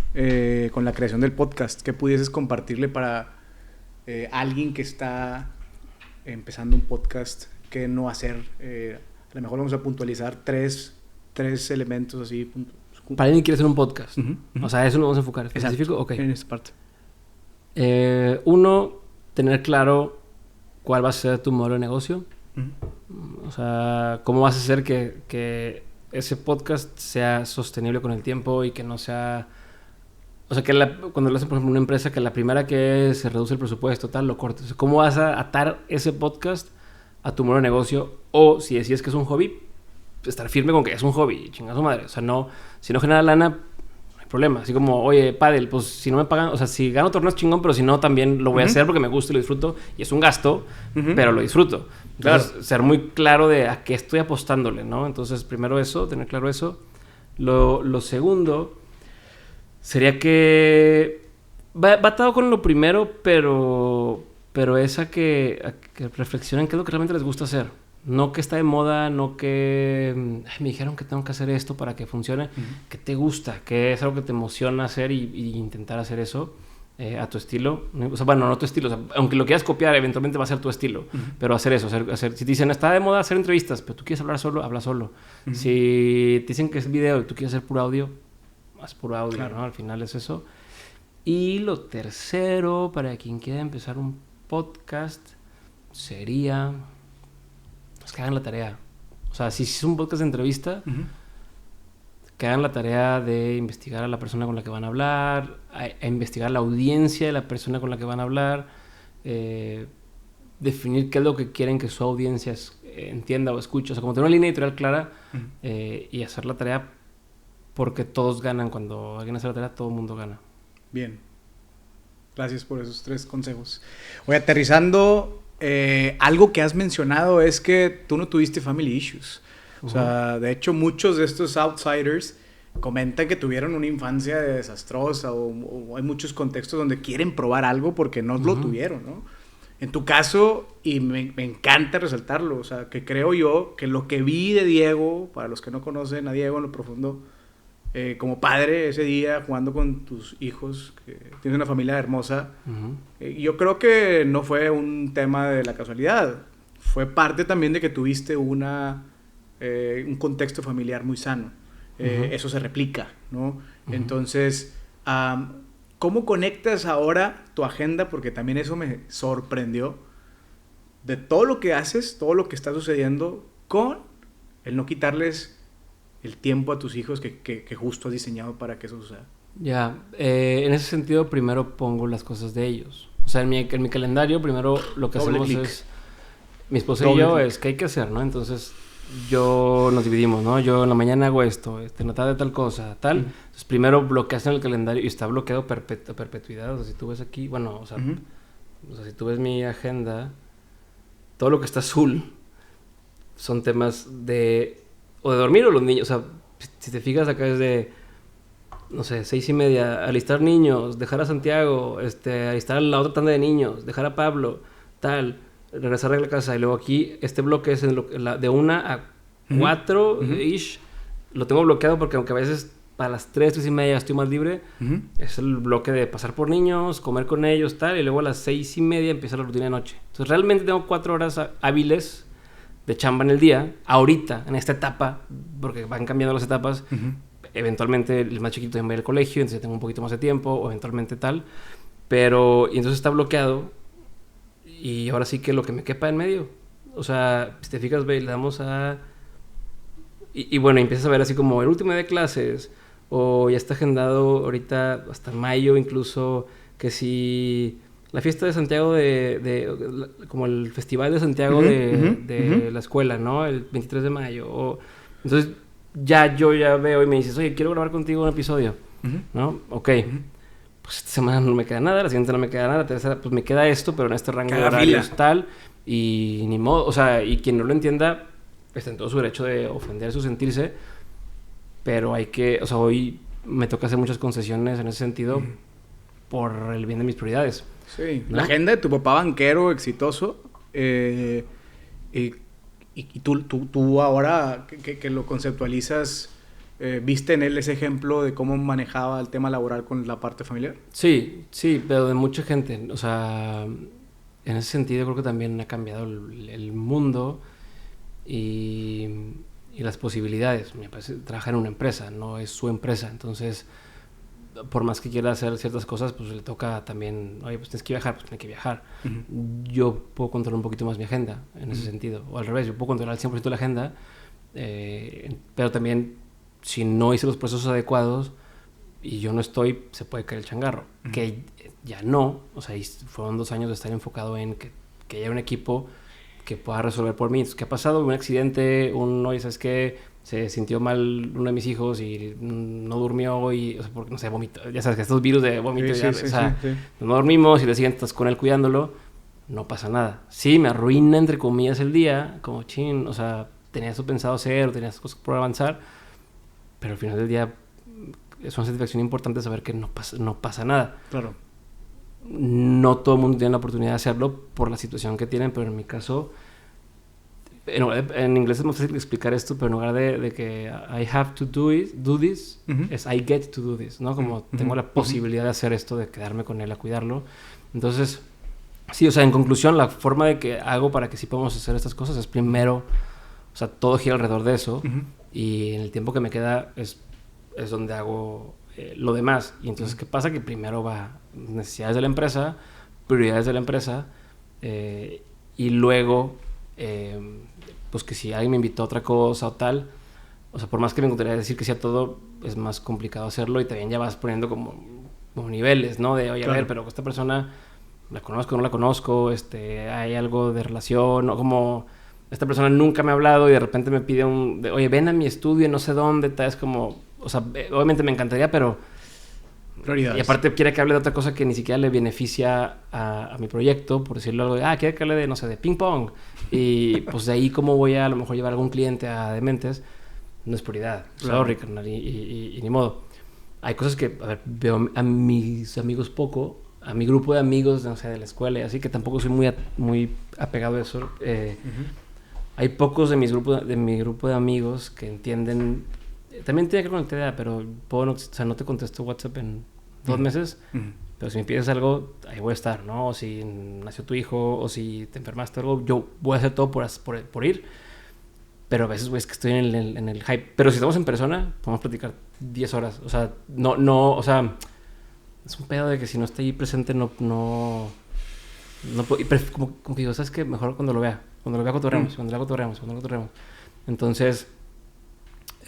con la creación del podcast? ¿Qué pudieses compartirle para alguien que está empezando un podcast? ¿Qué no hacer? A lo mejor vamos a puntualizar tres elementos así. Para alguien que quiere hacer un podcast. O sea, eso lo vamos a enfocar. ¿Específico? Ok. En esta parte. 1, tener claro cuál va a ser tu modelo de negocio. O sea, cómo vas a hacer que ese podcast sea sostenible con el tiempo y que no sea... O sea, que cuando lo hacen, por ejemplo, una empresa, que la primera que se reduce el presupuesto, tal, lo cortes. O sea, ¿cómo vas a atar ese podcast a tu modelo de negocio? O si decides que es un hobby, estar firme con que es un hobby, chinga su madre. O sea, si no genera lana, no hay problema. Así como, oye, pádel, pues si no me pagan... O sea, si gano torneos chingón, pero si no, también lo voy a hacer porque me gusta y lo disfruto. Y es un gasto, pero lo disfruto. Entonces, ser muy claro de a qué estoy apostándole, ¿no? Entonces, primero eso, tener claro eso. Lo segundo sería que va atado con lo primero, pero es a que reflexionen qué es lo que realmente les gusta hacer. No que está de moda, no que me dijeron que tengo que hacer esto para que funcione. Que te gusta, que es algo que te emociona hacer y intentar hacer eso. A tu estilo, o sea, bueno, no tu estilo, o sea, aunque lo quieras copiar, eventualmente va a ser tu estilo, pero hacer eso, hacer, si te dicen, está de moda hacer entrevistas, pero tú quieres hablar solo, habla solo. Si te dicen que es video y tú quieres hacer puro audio, haz puro audio, claro, ¿no? Al final es eso. Y lo tercero, para quien quiera empezar un podcast, sería, pues que hagan la tarea. O sea, si es un podcast de entrevista, que hagan la tarea de investigar a la persona con la que van a hablar, a investigar la audiencia de la persona con la que van a hablar, definir qué es lo que quieren que su audiencia entienda o escuche. O sea, como tener una línea editorial clara y hacer la tarea, porque todos ganan. Cuando alguien hace la tarea, todo el mundo gana. Bien. Gracias por esos 3 consejos. Oye, aterrizando, algo que has mencionado es que tú no tuviste family issues. O sea, de hecho, muchos de estos outsiders comentan que tuvieron una infancia desastrosa o hay muchos contextos donde quieren probar algo porque no lo tuvieron, ¿no? En tu caso, y me encanta resaltarlo, o sea, que creo yo que lo que vi de Diego, para los que no conocen a Diego en lo profundo, como padre ese día jugando con tus hijos, que tienes una familia hermosa, yo creo que no fue un tema de la casualidad, fue parte también de que tuviste un contexto familiar muy sano. Eso se replica, ¿no? Entonces, ¿cómo conectas ahora tu agenda? Porque también eso me sorprendió, de todo lo que haces, todo lo que está sucediendo, con el no quitarles el tiempo a tus hijos que justo has diseñado para que eso suceda. Ya, en ese sentido primero pongo las cosas de ellos. O sea, en mi calendario primero lo que hacemos es... Mi esposa y yo es que hay que hacer, ¿no? Entonces nos dividimos, ¿no? Yo en la mañana hago esto, en la tarde tal cosa, tal. Entonces primero bloqueas en el calendario y está bloqueado a perpetuidad. O sea, si tú ves aquí, bueno, o sea, si tú ves mi agenda, todo lo que está azul son temas o de dormir o los niños. O sea, si te fijas acá es de, no sé, 6:30, alistar niños, dejar a Santiago, alistar a la otra tanda de niños, dejar a Pablo, tal, regresar a la casa. Y luego aquí, este bloque es de 1 a 4-ish. Lo tengo bloqueado porque aunque a veces para las 3:30 estoy más libre, es el bloque de pasar por niños, comer con ellos, tal, y luego a las 6:30 empieza la rutina de noche. Entonces realmente tengo 4 horas hábiles de chamba en el día, ahorita, en esta etapa, porque van cambiando las etapas. Eventualmente el más chiquito ya va a ir al colegio, entonces tengo un poquito más de tiempo, o eventualmente tal, y entonces está bloqueado, y ahora sí que lo que me quepa en medio. O sea, si te fijas, le damos a... Y bueno, empiezas a ver así como el último día de clases, o ya está agendado ahorita hasta mayo incluso, que si la fiesta de Santiago como el festival de Santiago de la escuela, ¿no? El 23 de mayo. Entonces yo ya veo y me dices, oye, quiero grabar contigo un episodio, ¿no? Ok. Pues esta semana no me queda nada, la siguiente no me queda nada, la tercera pues me queda esto, pero en este rango de horarios tal, y ni modo. O sea, y quien no lo entienda está en todo su derecho de ofenderse o sentirse, pero hay que, o sea, hoy me toca hacer muchas concesiones en ese sentido por el bien de mis prioridades. Sí, ¿no? La agenda de tu papá banquero exitoso, y tú ahora que lo conceptualizas, ¿viste en él ese ejemplo de cómo manejaba el tema laboral con la parte familiar? Sí, pero de mucha gente. O sea, en ese sentido creo que también ha cambiado el mundo y las posibilidades. Me parece, trabaja en una empresa, no es su empresa. Entonces, por más que quiera hacer ciertas cosas, pues le toca también, oye, pues tienes que viajar, pues tienes que viajar. Yo puedo controlar un poquito más mi agenda en ese sentido. O al revés, yo puedo controlar al 100% la agenda, pero también, si no hice los procesos adecuados y yo no estoy, se puede caer el changarro. Que ya no, o sea, fueron 2 años de estar enfocado en que haya un equipo que pueda resolver por mí. Entonces, ¿qué ha pasado? Un accidente, oye, ¿sabes qué? Se sintió mal uno de mis hijos y no durmió y, o sea, porque no sé, vomitó. Ya sabes que estos virus de vómito, no dormimos y le siguen estás con él cuidándolo, no pasa nada. Sí, me arruina, entre comillas, el día, como chin, o sea, tenía eso pensado hacer, o tenías cosas por avanzar, pero al final del día es una satisfacción importante saber que no pasa nada. Claro. No todo el mundo tiene la oportunidad de hacerlo por la situación que tienen, pero en mi caso, en inglés es más fácil explicar esto, pero en lugar de que I have to do this, es I get to do this, ¿no? Como tengo la posibilidad de hacer esto, de quedarme con él a cuidarlo. Entonces, sí, o sea, en conclusión, la forma de que hago para que sí podamos hacer estas cosas es primero, o sea, todo gira alrededor de eso, y en el tiempo que me queda es donde hago lo demás. Y entonces, ¿qué pasa? Que primero va necesidades de la empresa, prioridades de la empresa, y luego, pues que si alguien me invitó a otra cosa o tal, o sea, por más que me gustaría decir que sí a todo, es más complicado hacerlo, y también ya vas poniendo como niveles, ¿no? De, oye, claro, a ver, pero esta persona, ¿la conozco o no la conozco? ¿Hay algo de relación? O como, esta persona nunca me ha hablado y de repente me pide oye, ven a mi estudio, no sé dónde, tal, es como, o sea, obviamente me encantaría, pero... Prioridades. Y aparte quiere que hable de otra cosa que ni siquiera le beneficia a mi proyecto, por decirlo algo, quiere que hable de, no sé, de ping pong. Y pues de ahí cómo voy a lo mejor llevar a algún cliente a Dementes. no es prioridad. Claro. Sorry, carnal, y ni modo. Hay cosas que, a ver, veo a mis amigos poco, a mi grupo de amigos, no sé, de la escuela y así, que tampoco soy muy apegado a eso. Hay pocos de mi grupo de amigos que entienden. También tiene que ver con la TDA, pero no te contesto WhatsApp en 2 meses. Pero si me pides algo, ahí voy a estar, ¿no? O si nació tu hijo, o si te enfermaste o algo, yo voy a hacer todo por ir. Pero a veces, güey, es que estoy en el hype. Pero si estamos en persona, podemos platicar 10 horas. O sea, o sea, es un pedo de que si no está ahí presente, no puedo. Como que digo, ¿sabes qué? Mejor cuando lo vea. Cuando lo vea, cotorreamos. Entonces,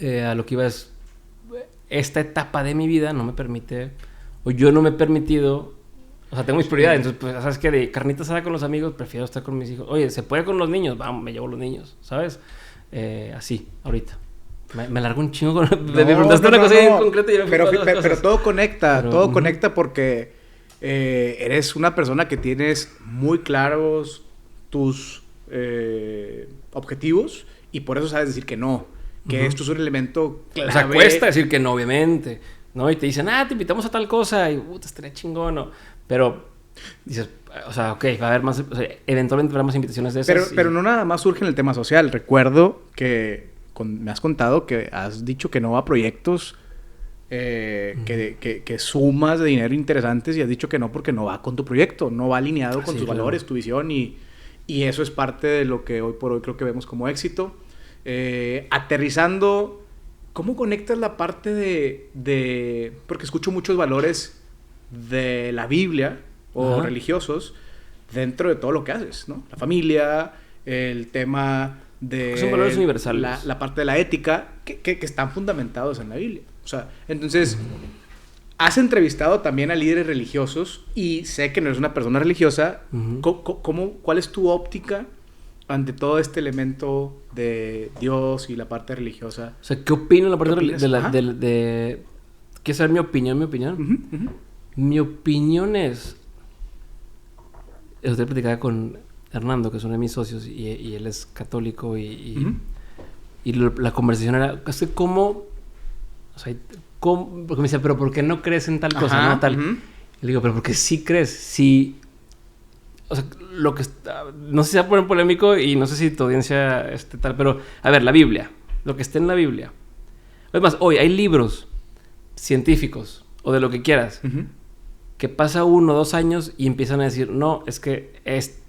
a lo que iba es, esta etapa de mi vida no me permite, o yo no me he permitido, o sea, tengo mis prioridades. Entonces, pues, ¿sabes qué? De carnita asada con los amigos, prefiero estar con mis hijos. Oye, ¿se puede con los niños? Vamos, me llevo los niños, ¿sabes? Así, ahorita. Me largo un chingo con... me preguntaste una cosa bien concreta y pero todo conecta, pero, porque eres una persona que tienes muy claros tus objetivos y por eso sabes decir que no, que esto es un elemento clave. O sea, cuesta decir que no, obviamente, ¿no? Y te dicen, te invitamos a tal cosa y estaría chingón, ¿no? Pero dices, o sea, ok, va a haber más, o sea, eventualmente habrá más invitaciones de esas. Pero no nada más surge en el tema social. Recuerdo que me has contado que has dicho que no a proyectos que sumas de dinero interesantes y has dicho que no porque no va con tu proyecto, no va alineado con tus valores, tu visión y eso es parte de lo que hoy por hoy creo que vemos como éxito. Aterrizando, ¿cómo conectas la parte de porque escucho muchos valores de la Biblia o religiosos dentro de todo lo que haces, ¿no? La familia, el tema de... Son valores universales. La parte de la ética que están fundamentados en la Biblia. O sea, entonces, has entrevistado también a líderes religiosos y sé que no eres una persona religiosa. ¿Cuál es tu óptica ante todo este elemento de Dios y la parte religiosa? O sea, ¿qué opino la parte de ¿quieres saber mi opinión? Mi opinión es... Estoy platicando con Hernando, que es uno de mis socios, y él es católico, y la conversación era, ¿cómo? O sea, porque me dice, ¿pero por qué no crees en tal cosa? ¿No? Tal. Y le digo, ¿pero por qué sí crees? Sí. O sea, lo que está... No sé si va a poner polémico y no sé si tu audiencia tal, pero, a ver, la Biblia. Lo que está en la Biblia. Además, hoy hay libros científicos, o de lo que quieras, que pasa 1 o 2 años y empiezan a decir, no, es que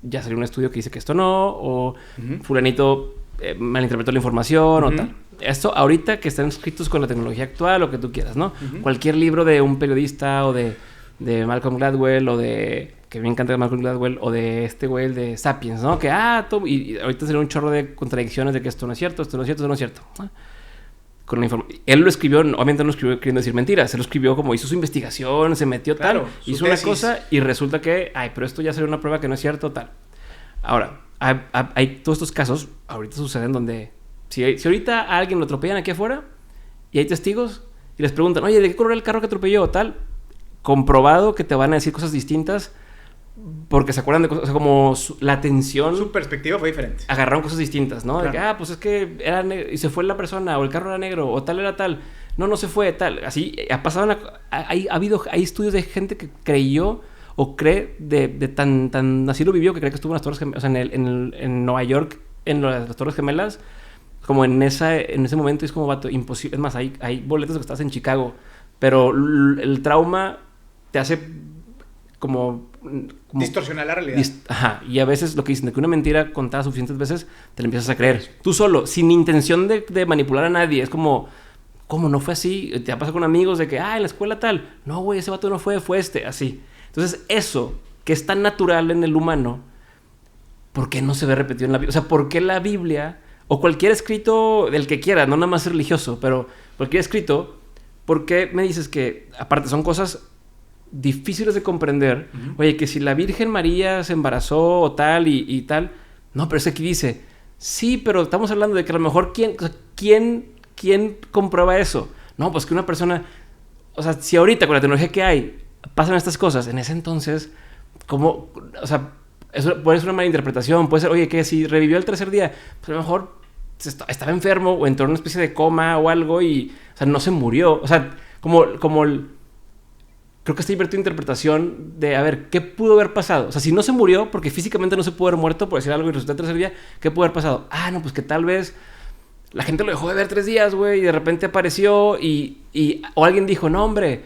ya salió un estudio que dice que esto no, o fulanito malinterpretó la información, o tal. Esto ahorita que están escritos con la tecnología actual, lo que tú quieras, ¿no? Cualquier libro de un periodista, o de Malcolm Gladwell, o de... que me encanta Malcolm Gladwell, o de este güey, el de Sapiens, ¿no? Que, y ahorita salió un chorro de contradicciones de que esto no es cierto, esto no es cierto, esto no es cierto. Con la él lo escribió, obviamente no lo escribió queriendo decir mentiras, él lo escribió como hizo su investigación, se metió tal, hizo una cosa y resulta que, pero esto ya salió una prueba que no es cierto, tal. Ahora, hay todos estos casos, ahorita suceden donde, si ahorita a alguien lo atropellan aquí afuera y hay testigos y les preguntan, oye, ¿de qué color era el carro que atropelló o tal? Comprobado que te van a decir cosas distintas porque se acuerdan de cosas, o sea, como la atención... Su perspectiva fue diferente. Agarraron cosas distintas, ¿no? Claro. De que, pues es que era negro y se fue la persona, o el carro era negro, o tal era tal. No se fue, tal. Así, ha pasado... Hay estudios de gente que creyó o cree de tan... Así lo vivió, que cree que estuvo en las Torres Gemelas, o sea, en Nueva York, en las Torres Gemelas, como en ese momento es como, vato, imposible. Es más, hay boletos de que estás en Chicago, pero el trauma te hace como distorsionar la realidad. Y a veces lo que dicen de que una mentira contada suficientes veces te la empiezas a creer. Tú solo, sin intención de manipular a nadie. Es como, ¿cómo no fue así? Te ha pasado con amigos de que, en la escuela tal. No, güey, ese vato no fue así. Entonces, eso, que es tan natural en el humano, ¿por qué no se ve repetido en la Biblia? O sea, ¿por qué la Biblia, o cualquier escrito del que quiera, no nada más religioso, pero cualquier escrito, ¿por qué me dices que, aparte, son cosas difíciles de comprender? Oye, que si la Virgen María se embarazó o tal y tal. No, pero es que aquí dice, sí, pero estamos hablando de que a lo mejor ¿quién comprueba eso? No, pues que una persona... O sea, si ahorita con la tecnología que hay pasan estas cosas, en ese entonces, ¿cómo? O sea, eso puede ser una mala interpretación. Puede ser, oye, que si revivió el tercer día, pues a lo mejor estaba enfermo o entró en una especie de coma o algo y, o sea, no se murió. O sea, creo que está divertida interpretación de, a ver, ¿qué pudo haber pasado? O sea, si no se murió, porque físicamente no se pudo haber muerto, por decir algo, y resultó el tercer día, ¿qué pudo haber pasado? Ah, no, pues que tal vez la gente lo dejó de ver 3 días, güey, y de repente apareció o alguien dijo, no, hombre,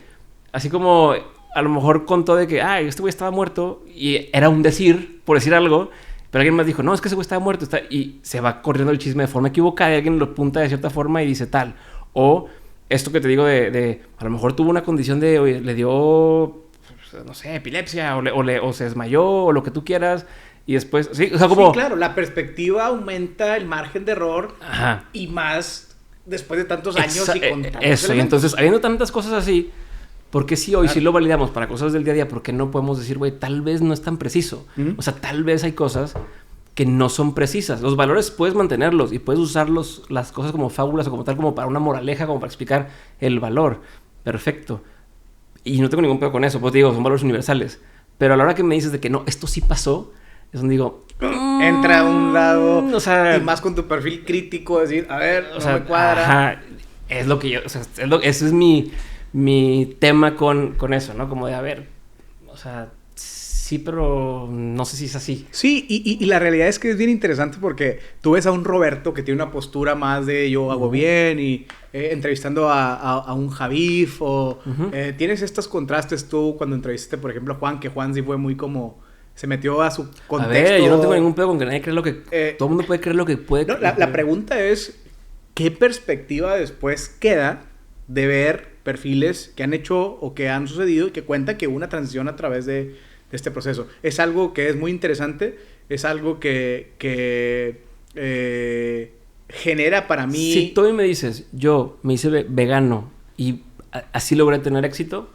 así como a lo mejor contó de que, este güey estaba muerto, y era un decir, por decir algo, pero alguien más dijo, no, es que ese güey estaba muerto, y se va corriendo el chisme de forma equivocada, y alguien lo apunta de cierta forma y dice tal. O esto que te digo de a lo mejor tuvo una condición de, oye, le dio, no sé, epilepsia, o se desmayó, o lo que tú quieras, y después, sí, o sea, como... Sí, claro, la perspectiva aumenta el margen de error. Ajá. Y más después de tantos años y con tantos eso, elementos. Y entonces, habiendo tantas cosas así, ¿por qué sí hoy sí lo validamos para cosas del día a día? ¿Por qué no podemos decir, güey, tal vez no es tan preciso? O sea, tal vez hay cosas que no son precisas. Los valores puedes mantenerlos y puedes usar las cosas como fábulas o como tal, como para una moraleja, como para explicar el valor. Perfecto. Y no tengo ningún pedo con eso, pues digo, son valores universales. Pero a la hora que me dices de que no, esto sí pasó, es donde digo... entra a un lado, o sea, y más con tu perfil crítico, decir, a ver, o no sea, me cuadra. Ajá, es lo que yo... O sea, ese es mi tema con eso, ¿no? Como de, a ver, o sea... Sí, pero no sé si es así. Sí, y la realidad es que es bien interesante porque tú ves a un Roberto que tiene una postura más de yo hago bien y entrevistando a un Javif o tienes estos contrastes tú cuando entrevistaste, por ejemplo, a Juan, que Juan sí fue muy como... se metió a su contexto. A ver, yo no tengo ningún pedo con que nadie cree lo que... todo el mundo puede creer lo que puede no, creer. la pregunta es, ¿qué perspectiva después queda de ver perfiles que han hecho o que han sucedido y que cuentan que hubo una transición a través de este proceso? Es algo que es muy interesante, es algo que genera para mí... Si tú me dices, yo me hice vegano y así logré tener éxito,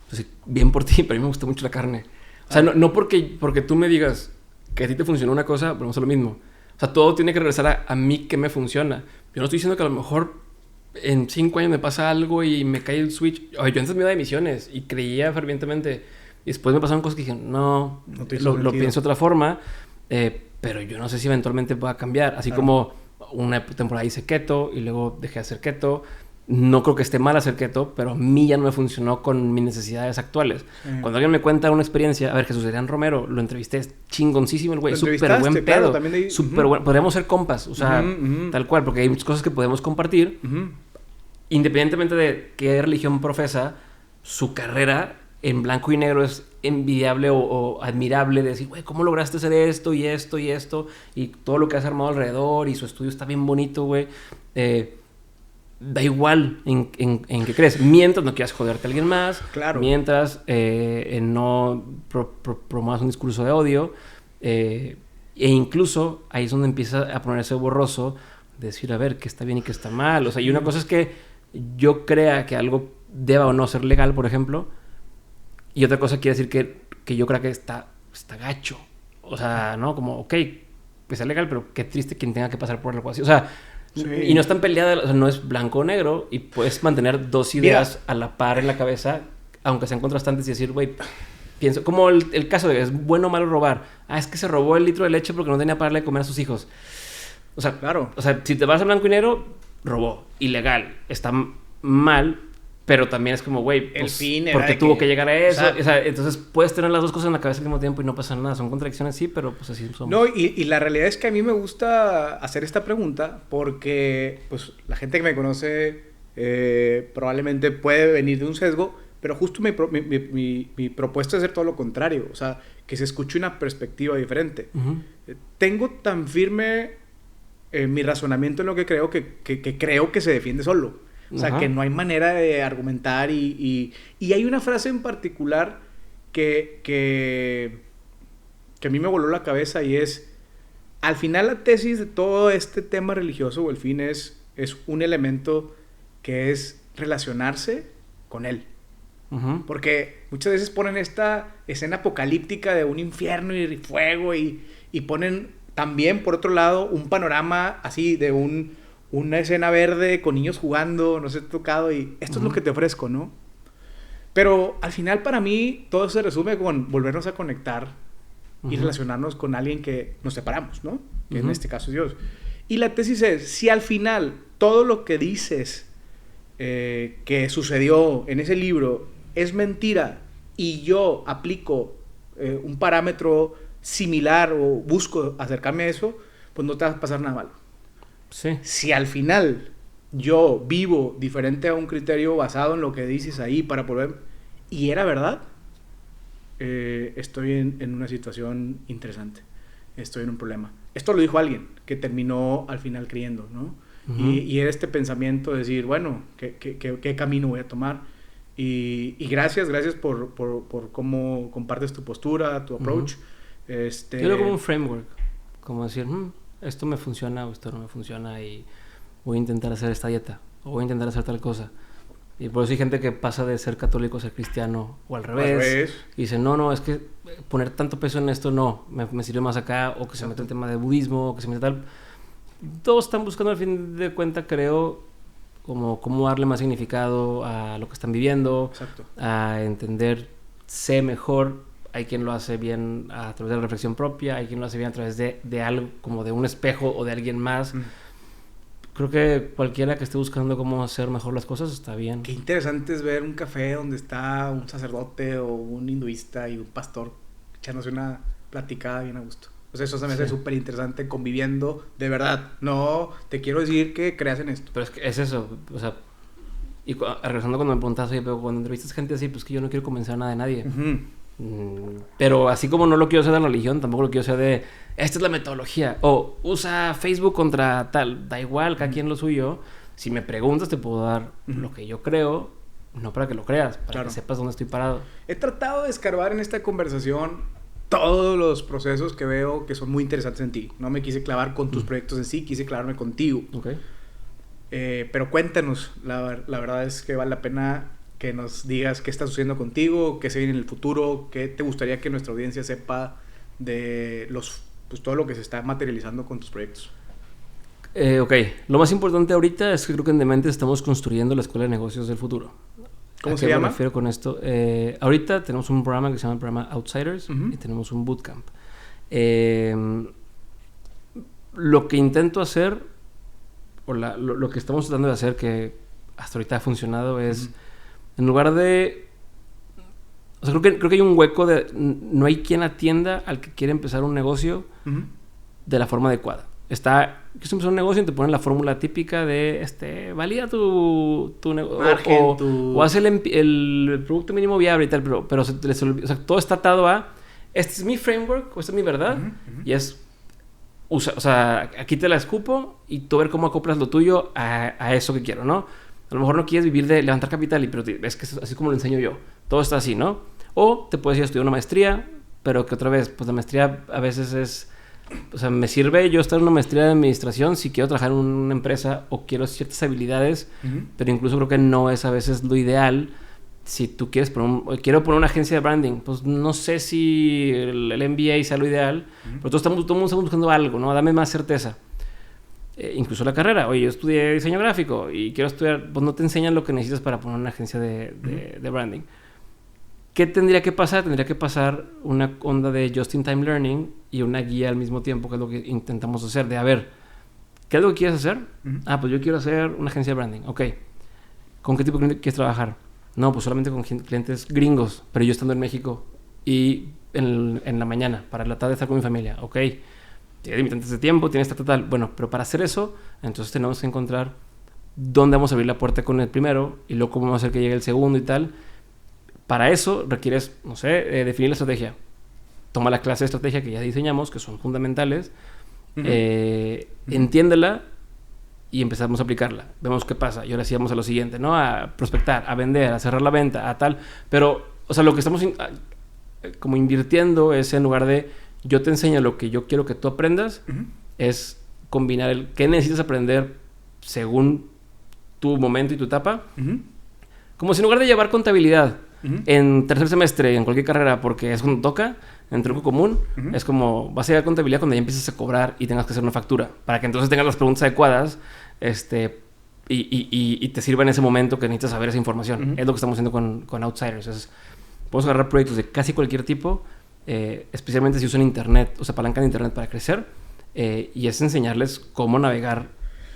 pues bien por ti, pero a mí me gusta mucho la carne. O sea, no porque tú me digas que a ti te funcionó una cosa, pero no es lo mismo. O sea, todo tiene que regresar a mí que me funciona. Yo no estoy diciendo que a lo mejor en 5 años me pasa algo y me cae el switch. Oye, yo antes me iba de misiones y creía fervientemente. Y después me pasaron cosas que dije, no lo pienso de otra forma. Pero yo no sé si eventualmente pueda cambiar. Así como una temporada hice keto y luego dejé de hacer keto. No creo que esté mal hacer keto, pero a mí ya no me funcionó con mis necesidades actuales. Cuando alguien me cuenta una experiencia... A ver, Jesús Adrián Romero, lo entrevisté, es chingoncísimo el güey, súper buen pedo. Claro, súper bueno. Podríamos ser compas, o sea, tal cual, porque hay muchas cosas que podemos compartir. Independientemente de qué religión profesa, su carrera en blanco y negro es envidiable o admirable de decir, güey, ¿cómo lograste hacer esto y esto y esto? Y todo lo que has armado alrededor y su estudio está bien bonito, güey. Da igual en qué crees, mientras no quieras joderte a alguien más, claro. Mientras no promuevas un discurso de odio, e incluso ahí es donde empieza a ponerse borroso, decir, a ver, qué está bien y qué está mal. O sea, y una cosa es que yo crea que algo deba o no ser legal, por ejemplo, y otra cosa quiere decir que yo crea que está gacho. O sea, ¿no? Como, ok, pues es legal, pero qué triste quien tenga que pasar por algo así. O sea, sí. Y no están peleadas, o sea, no es blanco o negro, y puedes mantener dos ideas a la par en la cabeza, aunque sean contrastantes, y decir, güey, pienso, como el caso de, ¿es bueno o malo robar? Es que se robó el litro de leche porque no tenía para darle de comer a sus hijos. O sea, claro. O sea, si te vas a blanco y negro, robó, ilegal, está mal, pero también es como, güey, pues, el fin porque tuvo que llegar a eso. O sea, entonces puedes tener las dos cosas en la cabeza al mismo tiempo y no pasa nada. Son contradicciones, sí, pero pues así somos. No, y la realidad es que a mí me gusta hacer esta pregunta porque pues la gente que me conoce probablemente puede venir de un sesgo, pero justo mi propuesta es hacer todo lo contrario. O sea, que se escuche una perspectiva diferente. Tengo tan firme mi razonamiento en lo que creo que creo que se defiende solo. O sea, que no hay manera de argumentar y hay una frase en particular que a mí me voló la cabeza y es, al final la tesis de todo este tema religioso o el fin es un elemento que es relacionarse con él. Porque muchas veces ponen esta escena apocalíptica de un infierno y fuego y ponen también, por otro lado, un panorama así de una escena verde con niños jugando, no sé, tocado, y esto es lo que te ofrezco, ¿no? Pero al final para mí todo se resume con volvernos a conectar y relacionarnos con alguien que nos separamos, ¿no? Que en este caso es Dios. Y la tesis es, si al final todo lo que dices que sucedió en ese libro es mentira y yo aplico un parámetro similar o busco acercarme a eso, pues no te va a pasar nada malo. Sí. Si al final yo vivo diferente a un criterio basado en lo que dices ahí para poder... y era verdad, estoy en una situación interesante. Estoy en un problema. Esto lo dijo alguien que terminó al final creyendo, ¿no? Uh-huh. Y era este pensamiento de decir, bueno, ¿qué camino voy a tomar? Y gracias por cómo compartes tu postura, tu approach. Uh-huh. Yo lo como un framework, como decir, esto me funciona o esto no me funciona y voy a intentar hacer esta dieta o voy a intentar hacer tal cosa. Y por eso hay gente que pasa de ser católico a ser cristiano o al revés. Y dice, no, es que poner tanto peso en esto no, me sirve más acá, o que se mete el tema de budismo, o que se mete tal. Todos están buscando al fin de cuentas, creo, como cómo darle más significado a lo que están viviendo. Exacto. A entenderse mejor. Hay quien lo hace bien a través de la reflexión propia, hay quien lo hace bien a través de algo, como de un espejo o de alguien más. Creo que cualquiera que esté buscando cómo hacer mejor las cosas está bien. Qué interesante es ver un café donde está un sacerdote o un hinduista y un pastor echándose una platicada bien a gusto. O sea, eso se me hace súper interesante, conviviendo de verdad. No te quiero decir que creas en esto. Pero es que es eso, o sea, y regresando cuando me preguntas, oye, pero cuando entrevistas gente así, pues que yo no quiero convencer a nada de nadie. Pero así como no lo quiero hacer de la religión, tampoco lo quiero hacer de esta es la metodología o usa Facebook contra tal, da igual, cada quien lo suyo. Si me preguntas te puedo dar lo que yo creo, no para que lo creas, para que sepas dónde estoy parado. He tratado de escarbar en esta conversación todos los procesos que veo que son muy interesantes en ti. No me quise clavar con tus proyectos en sí, quise clavarme contigo. Okay. Pero cuéntanos, la verdad es que vale la pena que nos digas qué está sucediendo contigo, qué se viene en el futuro, qué te gustaría que nuestra audiencia sepa de pues todo lo que se está materializando con tus proyectos. Ok, lo más importante ahorita es que creo que en Dementes estamos construyendo la escuela de negocios del futuro. ¿Cómo se llama? ¿A qué me refiero con esto? Ahorita tenemos un programa que se llama el programa Outsiders y tenemos un bootcamp. Lo que intento hacer, o lo que estamos tratando de hacer, que hasta ahorita ha funcionado, es en lugar de... O sea, creo que hay un hueco de... No hay quien atienda al que quiere empezar un negocio de la forma adecuada. Quieres empezar un negocio y te ponen la fórmula típica de... valida tu negocio. O haz el producto mínimo viable y tal. Pero o sea, todo está atado a... Este es mi framework, o esta es mi verdad. Y es... O sea, aquí te la escupo y tú ver cómo acoplas lo tuyo a eso que quiero, ¿no? A lo mejor no quieres vivir de levantar capital, pero es que es así como lo enseño yo. Todo está así, ¿no? O te puedes ir a estudiar una maestría, pero que otra vez, pues la maestría a veces es... O sea, me sirve yo estar en una maestría de administración si quiero trabajar en una empresa o quiero ciertas habilidades, pero incluso creo que no es a veces lo ideal. Si tú quieres quiero poner una agencia de branding, pues no sé si el MBA sea lo ideal, pero todo el mundo estamos buscando algo, ¿no? Dame más certeza. Incluso la carrera. Oye, yo estudié diseño gráfico y quiero estudiar... Pues no te enseñan lo que necesitas para poner una agencia de branding. ¿Qué tendría que pasar? Tendría que pasar una onda de just-in-time learning y una guía al mismo tiempo, que es lo que intentamos hacer. De, a ver, ¿qué es lo que quieres hacer? Pues yo quiero hacer una agencia de branding. Ok. ¿Con qué tipo de cliente quieres trabajar? No, pues solamente con clientes gringos, pero yo estando en México y en la mañana, para la tarde estar con mi familia. Ok. Tienes limitantes de tiempo, tienes tal. Bueno, pero para hacer eso, entonces tenemos que encontrar dónde vamos a abrir la puerta con el primero y luego cómo vamos a hacer que llegue el segundo y tal. Para eso requieres, no sé, definir la estrategia. Toma la clase de estrategia que ya diseñamos, que son fundamentales, entiéndela y empezamos a aplicarla. Vemos qué pasa y ahora sí vamos a lo siguiente, ¿no? A prospectar, a vender, a cerrar la venta, a tal. Pero, o sea, lo que estamos como invirtiendo es, en lugar de yo te enseño lo que yo quiero que tú aprendas, es combinar el qué necesitas aprender según tu momento y tu etapa. Como si en lugar de llevar contabilidad en tercer semestre, en cualquier carrera, porque es cuando toca, en tronco común, es como vas a llevar contabilidad cuando ya empieces a cobrar y tengas que hacer una factura, para que entonces tengas las preguntas adecuadas y te sirva en ese momento que necesitas saber esa información. Es lo que estamos haciendo con Outsiders. Podemos agarrar proyectos de casi cualquier tipo, especialmente si usan internet, o sea, palanca de internet para crecer, y es enseñarles cómo navegar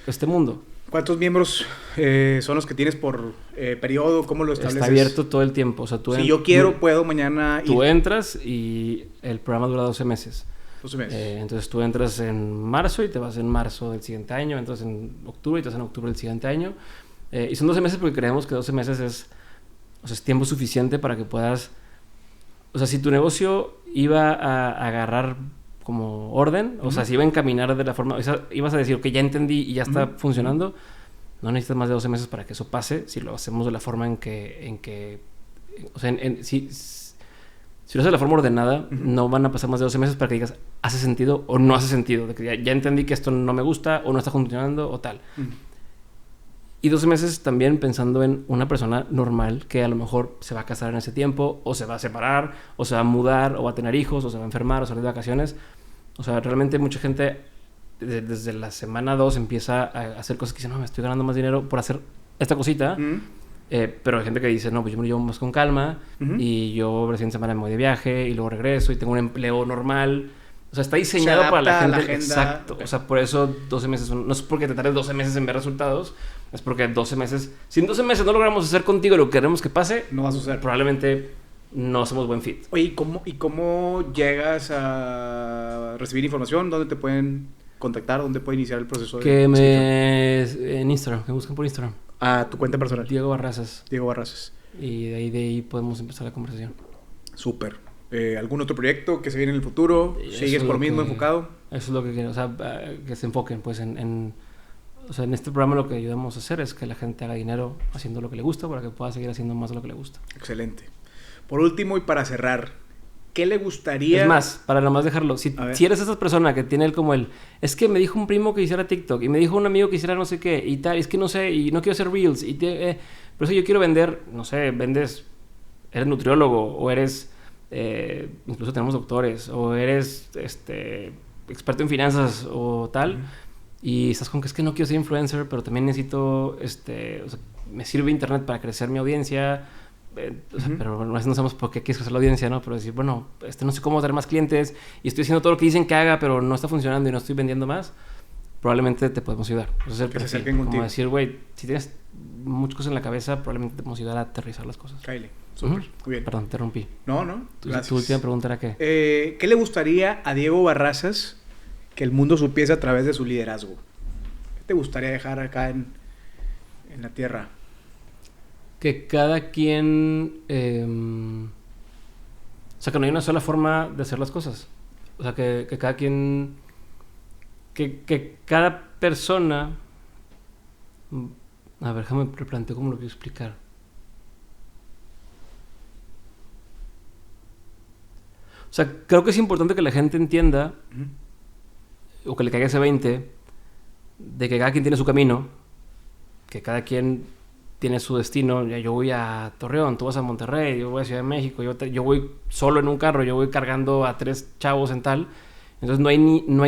este mundo. ¿Cuántos miembros son los que tienes por periodo? ¿Cómo lo estableces? Está abierto todo el tiempo. O sea, si yo quiero, puedo mañana... Tú entras y el programa dura 12 meses. 12 meses. Entonces tú entras en marzo y te vas en marzo del siguiente año. Entras en octubre y te vas en octubre del siguiente año. Y son 12 meses porque creemos que 12 meses es tiempo suficiente para que puedas... O sea, si tu negocio iba a agarrar como orden, o sea, si iba a encaminar de la forma... O sea, ibas a decir, ok, ya entendí y ya está funcionando, no necesitas más de 12 meses para que eso pase, si lo hacemos de la forma en que o sea, si lo haces de la forma ordenada, no van a pasar más de 12 meses para que digas, ¿hace sentido o no hace sentido? De que ya entendí que esto no me gusta o no está funcionando o tal. Y 12 meses también pensando en una persona normal que a lo mejor se va a casar en ese tiempo, o se va a separar, o se va a mudar, o va a tener hijos, o se va a enfermar, o salir de vacaciones. O sea, realmente mucha gente desde la semana 2 empieza a hacer cosas que dicen, no, me estoy ganando más dinero por hacer esta cosita. Pero hay gente que dice, no, pues yo me lo llevo más con calma y yo la siguiente semana me voy de viaje y luego regreso y tengo un empleo normal. O sea, está diseñado para la gente. Agenda. Exacto. Okay. O sea, por eso 12 meses no es porque te tardes 12 meses en ver resultados, es porque 12 meses... Si en 12 meses no logramos hacer contigo lo que queremos que pase, no va a suceder. Probablemente no somos buen fit. Oye, ¿y cómo llegas a recibir información? ¿Dónde te pueden contactar? ¿Dónde puede iniciar el proceso? En Instagram, que busquen por Instagram. A tu cuenta personal. Diego Barrazas. Diego Barrazas. Y de ahí podemos empezar la conversación. Súper. ¿Algún otro proyecto que se viene en el futuro? ¿Sigues por lo mismo enfocado? Eso es lo que quiero. O sea, que se enfoquen pues o sea, en este programa lo que ayudamos a hacer es que la gente haga dinero haciendo lo que le gusta para que pueda seguir haciendo más de lo que le gusta. Excelente. Por último y para cerrar, ¿qué le gustaría? Es más, para nomás dejarlo, si eres esa persona que tiene es que me dijo un primo que hiciera TikTok y me dijo un amigo que hiciera no sé qué y tal, es que no sé, y no quiero hacer Reels, pero eso yo quiero vender, no sé, eres nutriólogo o eres, incluso tenemos doctores, o eres experto en finanzas o tal, y estás con que es que no quiero ser influencer, pero también necesito, o sea, me sirve internet para crecer mi audiencia. O sea, pero no sabemos por qué quieres crecer la audiencia, ¿no? Pero decir, bueno, no sé cómo tener más clientes y estoy haciendo todo lo que dicen que haga, pero no está funcionando y no estoy vendiendo más, probablemente te podemos ayudar. Entonces, que se acerquen contigo. Como decir, güey, si tienes muchas cosas en la cabeza, probablemente te podemos ayudar a aterrizar las cosas. Kyle, súper, muy bien. Perdón, te interrumpí. No, gracias. Tu última pregunta era ¿qué? ¿Qué le gustaría a Diego Barrazas que el mundo supiese a través de su liderazgo? ¿Qué te gustaría dejar acá en la tierra? Que cada quien... o sea, que no hay una sola forma de hacer las cosas. O sea, que cada quien... Que cada persona... A ver, déjame replanteo cómo lo quiero explicar. O sea, creo que es importante que la gente entienda, o que le caiga ese 20, de que cada quien tiene su camino, que cada quien tiene su destino. Yo voy a Torreón, tú vas a Monterrey, yo voy a Ciudad de México, yo voy solo en un carro, yo voy cargando a 3 chavos en tal. Entonces no hay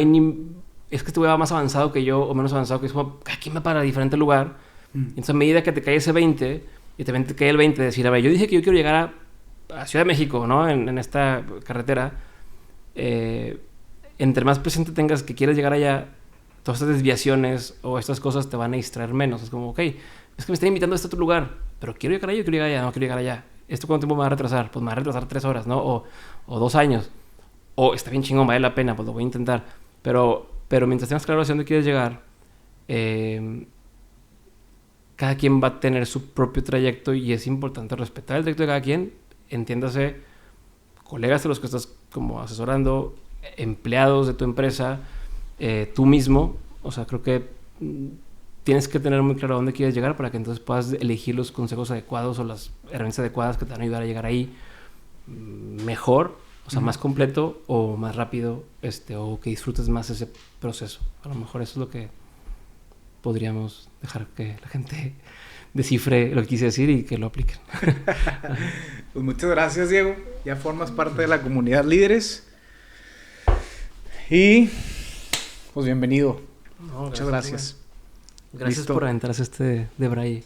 ni es que este güey va más avanzado que yo o menos avanzado que es como, aquí me para diferente lugar. Entonces a medida que te cae ese 20 y también te cae el 20 de decir, a ver, yo dije que yo quiero llegar a Ciudad de México, ¿no? En esta carretera. Entre más presente tengas que quieres llegar allá, todas estas desviaciones o estas cosas te van a distraer menos. Es como, ok, es que me están invitando a este otro lugar, pero quiero llegar allá, yo quiero llegar allá, no quiero llegar allá. ¿Esto cuánto tiempo me va a retrasar? Pues me va a retrasar 3 horas, ¿no? O 2 años. O está bien chingón, vale la pena, pues lo voy a intentar. Pero mientras tengas claro hacia dónde quieres llegar, cada quien va a tener su propio trayecto y es importante respetar el trayecto de cada quien. Entiéndase, colegas de los que estás como asesorando, empleados de tu empresa, tú mismo. O sea, creo que tienes que tener muy claro a dónde quieres llegar para que entonces puedas elegir los consejos adecuados o las herramientas adecuadas que te van a ayudar a llegar ahí mejor, o sea, más completo o más rápido, o que disfrutes más ese proceso. A lo mejor eso es lo que podríamos dejar que la gente descifre lo que quise decir y que lo apliquen. Pues muchas gracias, Diego. Ya formas parte de la comunidad Líderes. Y pues bienvenido. No, muchas gracias. Gracias por aventarse de Braille.